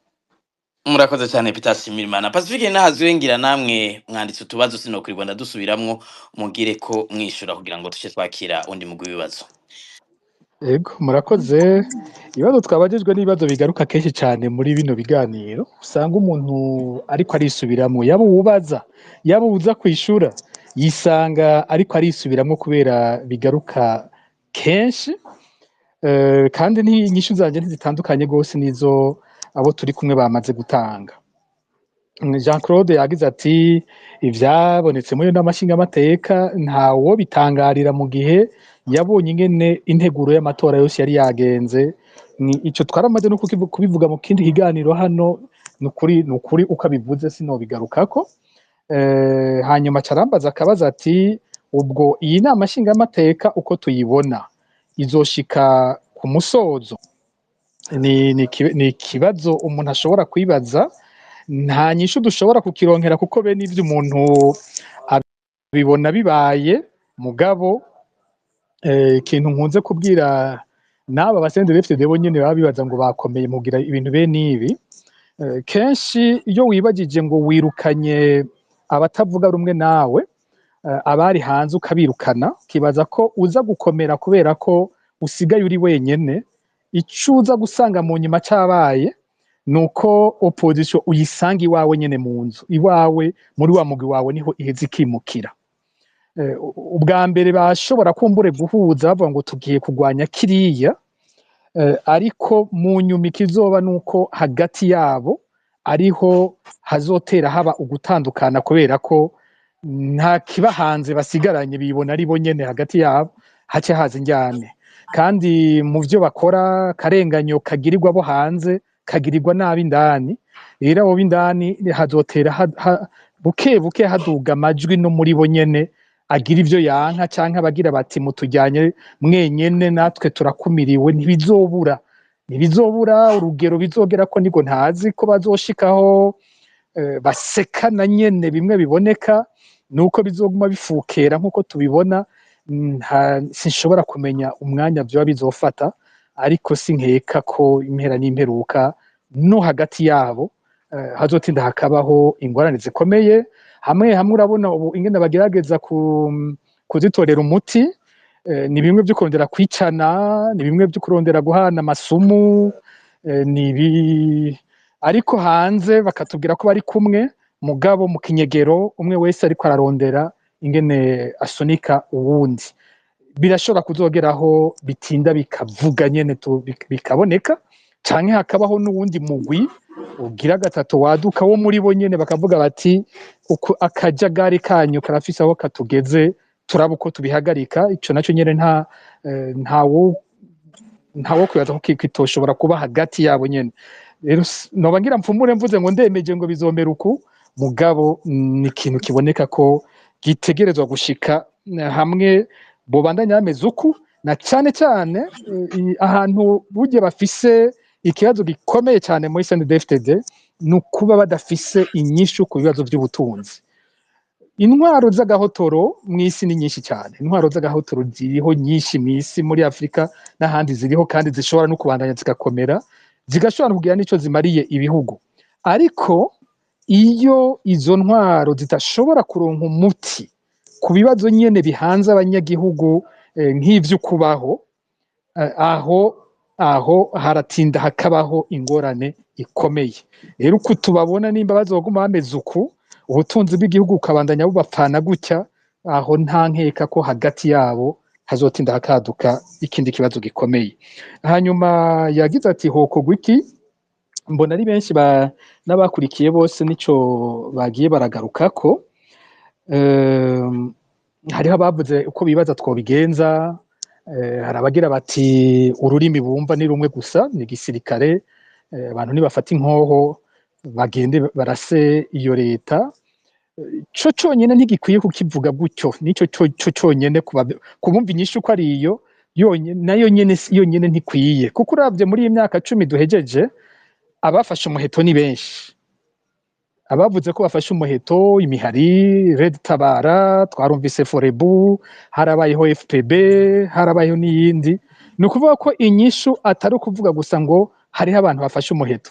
Murakoze cyane Peter Shimirimana. Pacifique nahazwengira namwe mwanditse utubazo sinokurirwa ndadusubiramwo mugire ko mwishura kugira ngo tuce twakira undi mugwi w'ibibazo. Ego murakoze. Ibibazo twabajijwe n'ibibazo bigaruka kenshi cyane muri bino biganiro, usanga umuntu ariko arisubiramo, yaba ubaza yaba uza kwishura yisanga ariko arisubiramo kubera bigaruka kenshi, kandi n'inyishu zanje ntizitandukanye gose nizo abo turi kumwe bamaze gutanga. Jean Claude yagize ati ivyabonetse muri n'amashinga amateka ntawo bitangarira mu gihe yabonye ingene integuro y'amatora yose yari yagenze. Ico twaramaze no kubivuga mu kindi kiganiro hano, nukuri ukabivuze sinobigarukako. Hanyuma carambaza akabaza ati ubwo iyi nama nshinga amateka uko tuyibona izoshika ku musozo. Ni ikibazo umuntu ashobora kwibaza, nta nyishu dushobora kukironkera kuko bene ivyo umuntu abibona bibaye. Mugabo ikintu nkunze kubwira n'aba CNDD-FDD bo nyene baba bibaza ngo bakomeye mugira ibintu bene ibi, kenshi iyo wibagije ngo wirukanye abatavuga rumwe nawe, abari hanze ukabirukana, kibaza ko uza gukomera kubera ko usigaye uri wenyene. Ico uza gusanga mu nyuma cabaye nuko opposition uyisanga iwawe nyene mu nzu iwawe, muri wa mugwi wawe niho iheze ikimukira. Ubwa mbere bashobora kumbure guhuza bavuga ngo tugiye kugwanya kiriya, ariko mu nyuma ikizoba nuko hagati yabo ariho hazotera haba ugutandukana kubera ko nta kiba hanze basigaranye, bibona ari bo nyene hagati yabo hace haza injyane. Kandi mu vyo bakora karenganyo kagirirwa bo hanze kagirirwa nabi indani, rero abo b'indani hazotera buke buke haduga amajwi no muri bo nyene agira ivyo yanka canke abagira bati mutujyanye mwenyene natwe turakumiriwe. Ntibizobura urugero bizogera ko niko ntazi ko bazoshikaho basekana nyene bimwe biboneka, nuko bizoguma bifukera nkuko tubibona. Sinshobora kumenya umwanya vyoba bizofata, ariko sinkeka ko impera n'imperuka no hagati yabo hazotinda hakabaho ingorane zikomeye. Hamwe urabona ubu ingene bagerageza kuzitorera umuti, ni bimwe byo kurondera kwicana, ni bimwe byo kurondera guhana amasumu, ariko hanze bakatubwira ko bari kumwe, mugabo mu kinyegero umwe wese ariko ararondera ingene asunika uwundi. Birashobora kuzogeraho bitinda bikavuga nyene bikaboneka, canke hakabaho n'uwundi mugwi ugira gatatu waduka wo muri bo nyene bakavuga bati uko akajagari kanyu karafise aho katugeze, turaba uko tubihagarika. Ico naco nyene ntawo kwibaza ko kitoshobora kuba hagati yabo nyene. Rero noba ngira mpfumure mvuze ngo ndemeje ngo bizomera uku, mugabo ni ikintu kiboneka ko gitegerezwa gushika hamwe bobandanya bameze uku, na cane cane ahantu burya bafise ikibazo gikomeye cyane muri CNDD-FDD ni ukuba badafise inyishu ku bibazo by'ubutunzi. Intwaro z'agahotoro mw'isi ni nyinshi cyane, intwaro z'agahotoro ziriho nyinshi mw'isi, muri Afrika n'ahandi ziriho, kandi zishobora no kubandanya zigakomera, zigashobora kugira n'ico zimariye ibihugu. Ariko iyo izo ntwaro zitashobora kuronka umuti ku bibazo nyene bihanze abanyagihugu nk'ivyo kubaho, aho haratinda hakabaho ingorane ikomeye. Rero uko tubabona nimba bazoguma bameze uku, ubutunzi bw'igihugu ukabandanya bubapfana gutya, aho nta nkeka ko hagati yabo hazotinda hakaduka ikindi kibazo gikomeye. Hanyuma yagize ati hokorwa iki? Mbona ari benshi n'abakurikiye bose nico bagiye baragarukako. Hariho abavuze uko bibaza twobigenza, hari abagira bati ururimi bumva ni rumwe gusa, ni gisirikare, abantu nibafata inkoho bagende barase iyo leta. Co conyene ntigikwiye kukivuga gutyo, nico conyene kubumva inyishu ko ari iyo nayo nyene ntikwiye, kuko uravye muri iyi myaka 10 duhejeje, abafashe umuheto ni benshi. Abavuze ko bafashe umuheto, imihari Red Tabara, twarumvise Forebu, harabayeho FPB, harabayeho n'iyindi. Ni ukuvuga ko inyishu atari ukuvuga gusa ngo hariho abantu bafashe umuheto,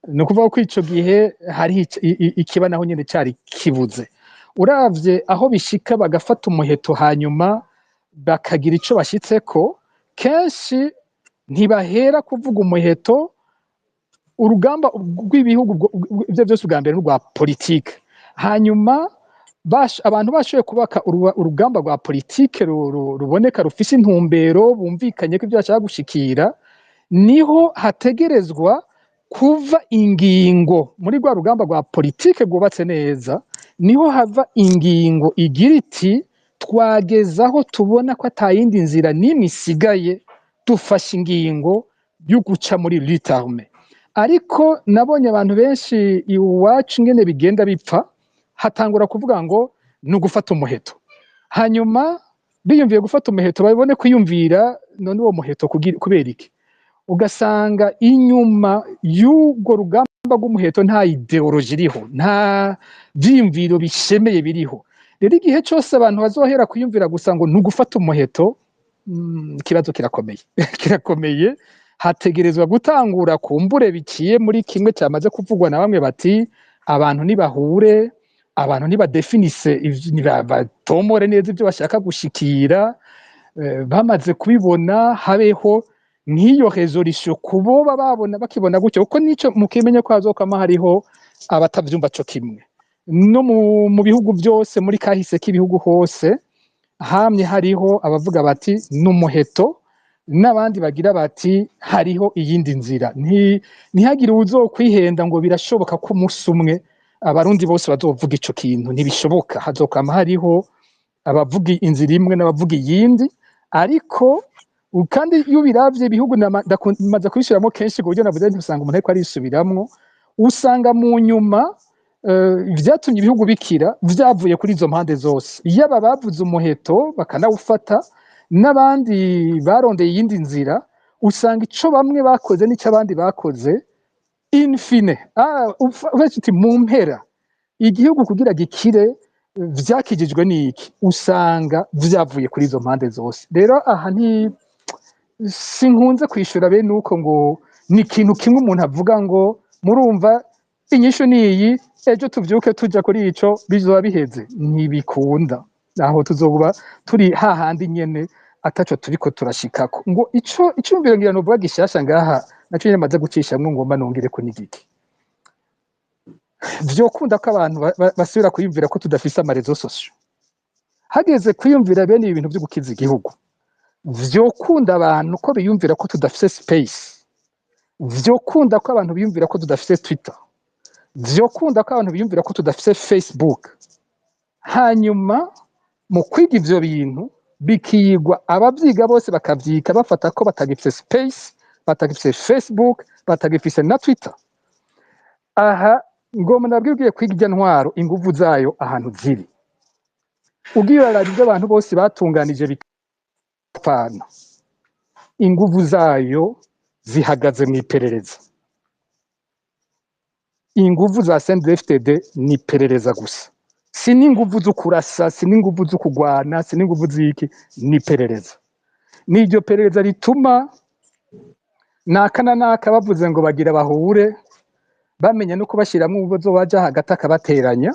ni ukuvuga ko ico gihe hari ikiba naho nyene cari kibuze. Uravye aho bishika bagafata umuheto hanyuma bakagira ico bashitseko, kenshi ntibahera kuvuga umuheto. Urugamba rw'ibihugu ivyo byose bwa mbere rwa politike, hanyuma abantu bashoboye kubaka urugamba rwa politike ruboneka, rufise intumbero, bumvikanye ko ibyo bashaka gushikira, niho hategerezwa kuva ingingo muri rwa rugamba rwa politike rwubatse neza, niho hava ingingo igira iti twagezaho tubona ko atayindi nzira n'imwe isigaye, dufashe ingingo yo guca muri lutte armée. Ariko nabonye abantu benshi iwacu ingene bigenda bipfa, hatangura kuvuga ngo ni ugufata umuheto, hanyuma biyumviye gufata umuheto babone kwiyumvira none uwo muheto kubera iki. Ugasanga inyuma y'ubwo rugamba rw'umuheto nta ideoloji iriho, nta vyiyumviro bishemeye biriho. Rero igihe cyose abantu bazohera kwiyumvira gusa ngo ni ugufata umuheto, ikibazo kirakomeye kirakomeye. Hategerezwa gutangura kumbure biciye muri kimwe cyamaze kuvugwa na bamwe bati abantu nibahure, abantu nibadefinise, batomore neza ibyo bashaka gushikira, bamaze kubibona habeho nk'iyo resolution kuboba babona bakibona gutyo, kuko nico mukimenye ko hazokama hariho abatavyumva co kimwe. No mu bihugu byose muri kahise k'ibihugu hose hamye hariho abavuga bati n'umuheto, n'abandi bagira bati hariho iyindi nzira. Ntihagire uzokwihenda ngo birashoboka ko umunsi umwe abarundi bose bazovuga ico kintu, ntibishoboka. Hazokama hariho abavuga inzira imwe n'abavuga iyindi, ariko kandi iyo biravye ibihugu maze kubishiramo kenshi ku buryo navuze ntisanga umuntu ariko arisubiramwo, usanga mu nyuma vyatumye ibihugu bikira vyavuye kuri izo mpande zose. Yaba bavuze umuheto bakanawufata, n'abandi barondeye iyindi nzira, usanga ico bamwe bakoze n'ico abandi bakoze in fine uti mu mpera igihugu kugira gikire vyakijijwe n'iki, usanga vyavuye kuri izo mpande zose. Rero aha sinkunze kwishura bene uko ngo ni ikintu kimwe umuntu avuga ngo murumva inyishu niyi, ejo tuvyuke tuja kuri ico bizoba biheze. Ntibikunda, aho tuzoba turi hahandi nyene ataco turiko turashikako ngo icumviro ngira novuga gishasha ngaha naco nyene maze gucishamwo ngomba nongireko n'igiki vyokunda ko abantu basubira kwiyumvira ko tudafise amarezo sosio hageze kwiyumvira bene ibi bintu vyo gukiza igihugu vyokunda abantu ko biyumvira ko tudafise space vyokunda ko abantu biyumvira ko tudafise Twitter vyokunda ko abantu biyumvira ko tudafise Facebook hanyuma mu kwiga ivyo bintu bikigwa abavyiga bose bakavyika bafata ko batagifise space batagifise Facebook batagifise na Twitter aha ngoma nabwiye kwiga ijya ntwaro inguvu zayo ahantu ziri ugiye uraraba ibyo abantu bose batunganije bipfana inguvu zayo zihagaze mu iperereza inguvu za CNDD-FDD ni iperereza gusa si n'inguvu zo kurasa si n'inguvu zo kugwana si n'inguvu ziki ni iperereza n'iryo perereza rituma naka na naka bavuze ngo bagira bahure bamenya no kubashiramwe ubuzo baja hagati akabateranya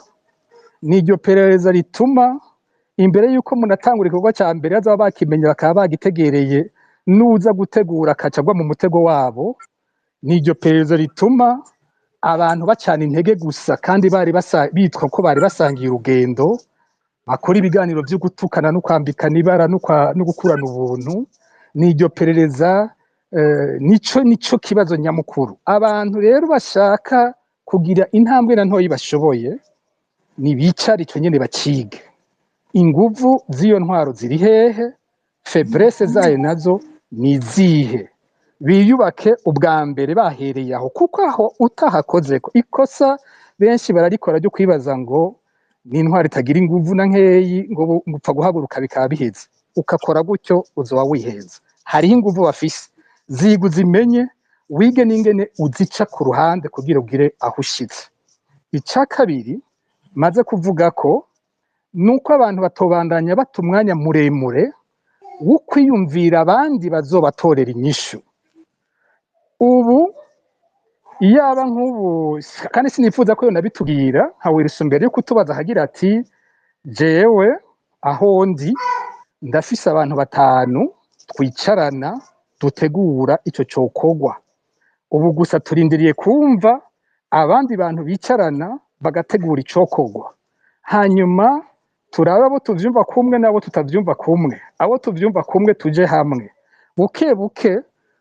n'iryo perereza rituma imbere yuko munatangura igikorwa ca mbere azaba bakimenya bakaba bagitegereye nuza gutegura akacagwa mu mutego wabo n'iryo perereza rituma abantu bacana intege gusa kandi bari bitwa ko bari basangiye urugendo bakora ibiganiro byo gutukana no kwambikana ibara no gukurana ubuntu n'iryo perereza nico kibazo nyamukuru abantu rero bashaka kugira intambwe na ntoyi bashoboye ni bicara ico nyene bacige inguvu z'iyo ntwaro ziri hehe faiblesse zayo nazo ni zihe biyubake ubwa mbere bahereye aho kuko aho utahakozeko ikosa benshi bararikora ryo kwibaza ngo ni intwaro itagira inguvu na nkeyi ngo gupfa guhaguruka bikaba biheze ukakora gutyo uzoba wiheza hariho inguvu bafise zigu zimenye wige n'ingene uzica ku ruhande kugira ugire aho ushitse ica kabiri maze kuvuga ko nuko abantu batobandanya bata umwanya muremure wo kwiyumvira abandi bazobatorera inyishu ubu iyaba nk'ubu kandi sinifuza ko yonabitubwira nka Wilson mbere yo kutubaza hagira ati jewe aho ndi ndafise abantu 5 twicarana dutegura ico cokogwa ubu gusa turindiriye kumva abandi bantu bicarana bagategura icokogwa hanyuma turaba abo tuvyumva kumwe nabo tutavyumva kumwe abo tuvyumva kumwe tuje hamwe buke buke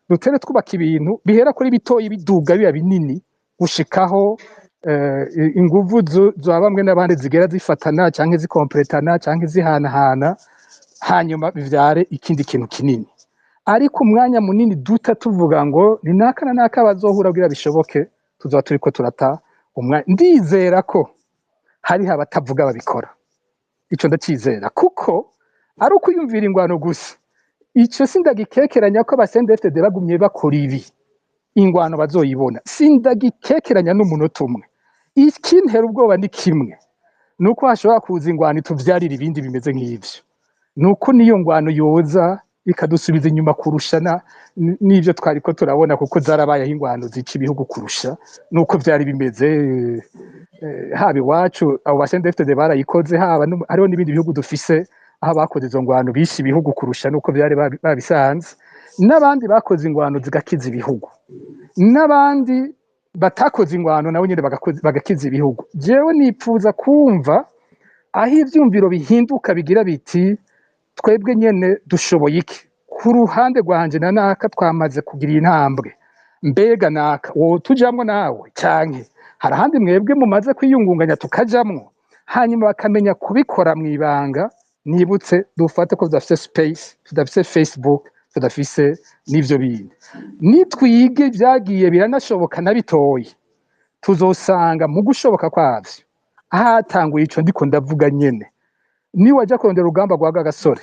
dutere twubaka ibintu bihera kuri bitoyi biduga biba binini gushikaho inguvu za bamwe n'abandi zigera zifatana canke zikompletana canke zihanahana hanyuma bivyare ikindi kintu kinini ariko umwanya munini duta tuvuga ngo ni naka na naka bazohura kugira bishoboke tuzoba turiko turata umwanya ndizera ko hari abatavuga babikora ico ndacizera kuko ari ukuyumvira ingwano gusa ico sindagikekeranya ko abasendefte bagumye bakora ibi ingwano bazoyibona sindagikekeranya n'umunota umwe ikintera ubwoba ni kimwe nuko hashobora kuza ingwano ituvyarira ibindi bimeze nk'ivyo nuko niyo ngwano yoza ikadusubiza inyuma kurushana n'ivyo twariko turabona kuko zarabaye ingwano zica ibihugu kurusha nuko vyari bimeze haba iwacu abo basendefte barayikoze haba hariho n'ibindi bihugu dufise aho bakoze izo ngwano bishe ibihugu kurusha nuko vyari babisanze n'abandi bakoze ingwano zigakiza ibihugu n'abandi batakoze ingwano nabo nyene bagakiza ibihugu jewe nipfuza kumva aho ivyumviro bihinduka bigira biti twebwe nyene dushoboye iki ku ruhande rwanje na naka twamaze kugira intambwe mbega naka wo tujamwo nawe canke hari ahandi mwebwe mumaze kwiyungunganya tukajamwo hanyuma bakamenya kubikora mwibanga nibutse dufate ko tudafise space tudafise Facebook tudafise n'ivyo bindi nitwige vyagiye biranashoboka nabitoye tuzosanga mu gushoboka kwavyo hatanguye ico ndiko ndavuga nyene ni waja kurondera urugamba rwa gasore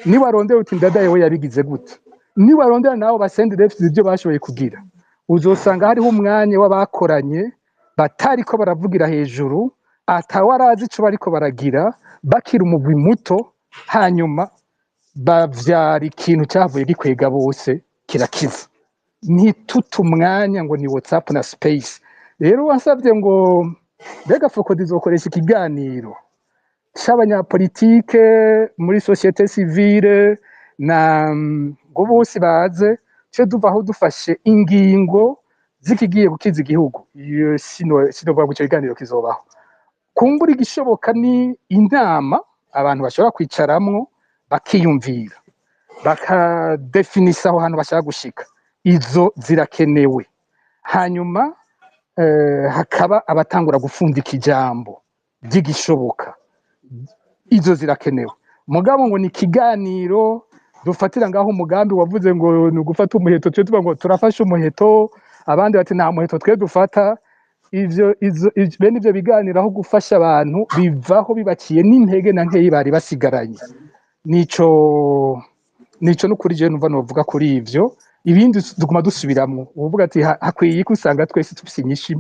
ni warondera uti ndadaye we yabigize gute ni warondera nawo basendefte ivyo bashoboye kugira uzosanga hariho umwanya w'abakoranye batariko baravugira hejuru atawarazi ico bariko baragira bakira umugwi muto hanyuma bavyara ikintu cyavuye gikwega bose kirakiza ntituta umwanya ngo ni WhatsApp na space rero wasabye ngo mbega Focode izokoresha ikiganiro c'abanyapolitike muri societe civile na ngo bose baze cyo duvaho dufashe ingingo zikigiye gukiza igihugu. Iyo sinovuga ngo icyo kiganiro kizobaho. Kumbura igishoboka ni inama abantu bashobora kwicaramwo bakiyumvira bakadefinisa aho hantu bashaka gushika, izo zirakenewe. Hanyuma hakaba abatangura gufundika ijambo ry'igishoboka, izo zirakenewe. Mugabo ngo ni ikiganiro dufatira ngaho umugambi wavuze ngo ni ugufata umuheto, twe tuvuga ngo turafashe umuheto, abandi bati nta muheto twe dufata. Bene ibyo biganiro aho gufasha abantu bivaho bibakiye n'intege na nkeyi bari basigaranye. Nico n'ukuri je numva novuga kuri ivyo. Ibindi duguma dusubiramwo, uvuga ati hakwiye ko usanga twese tufise inyinshi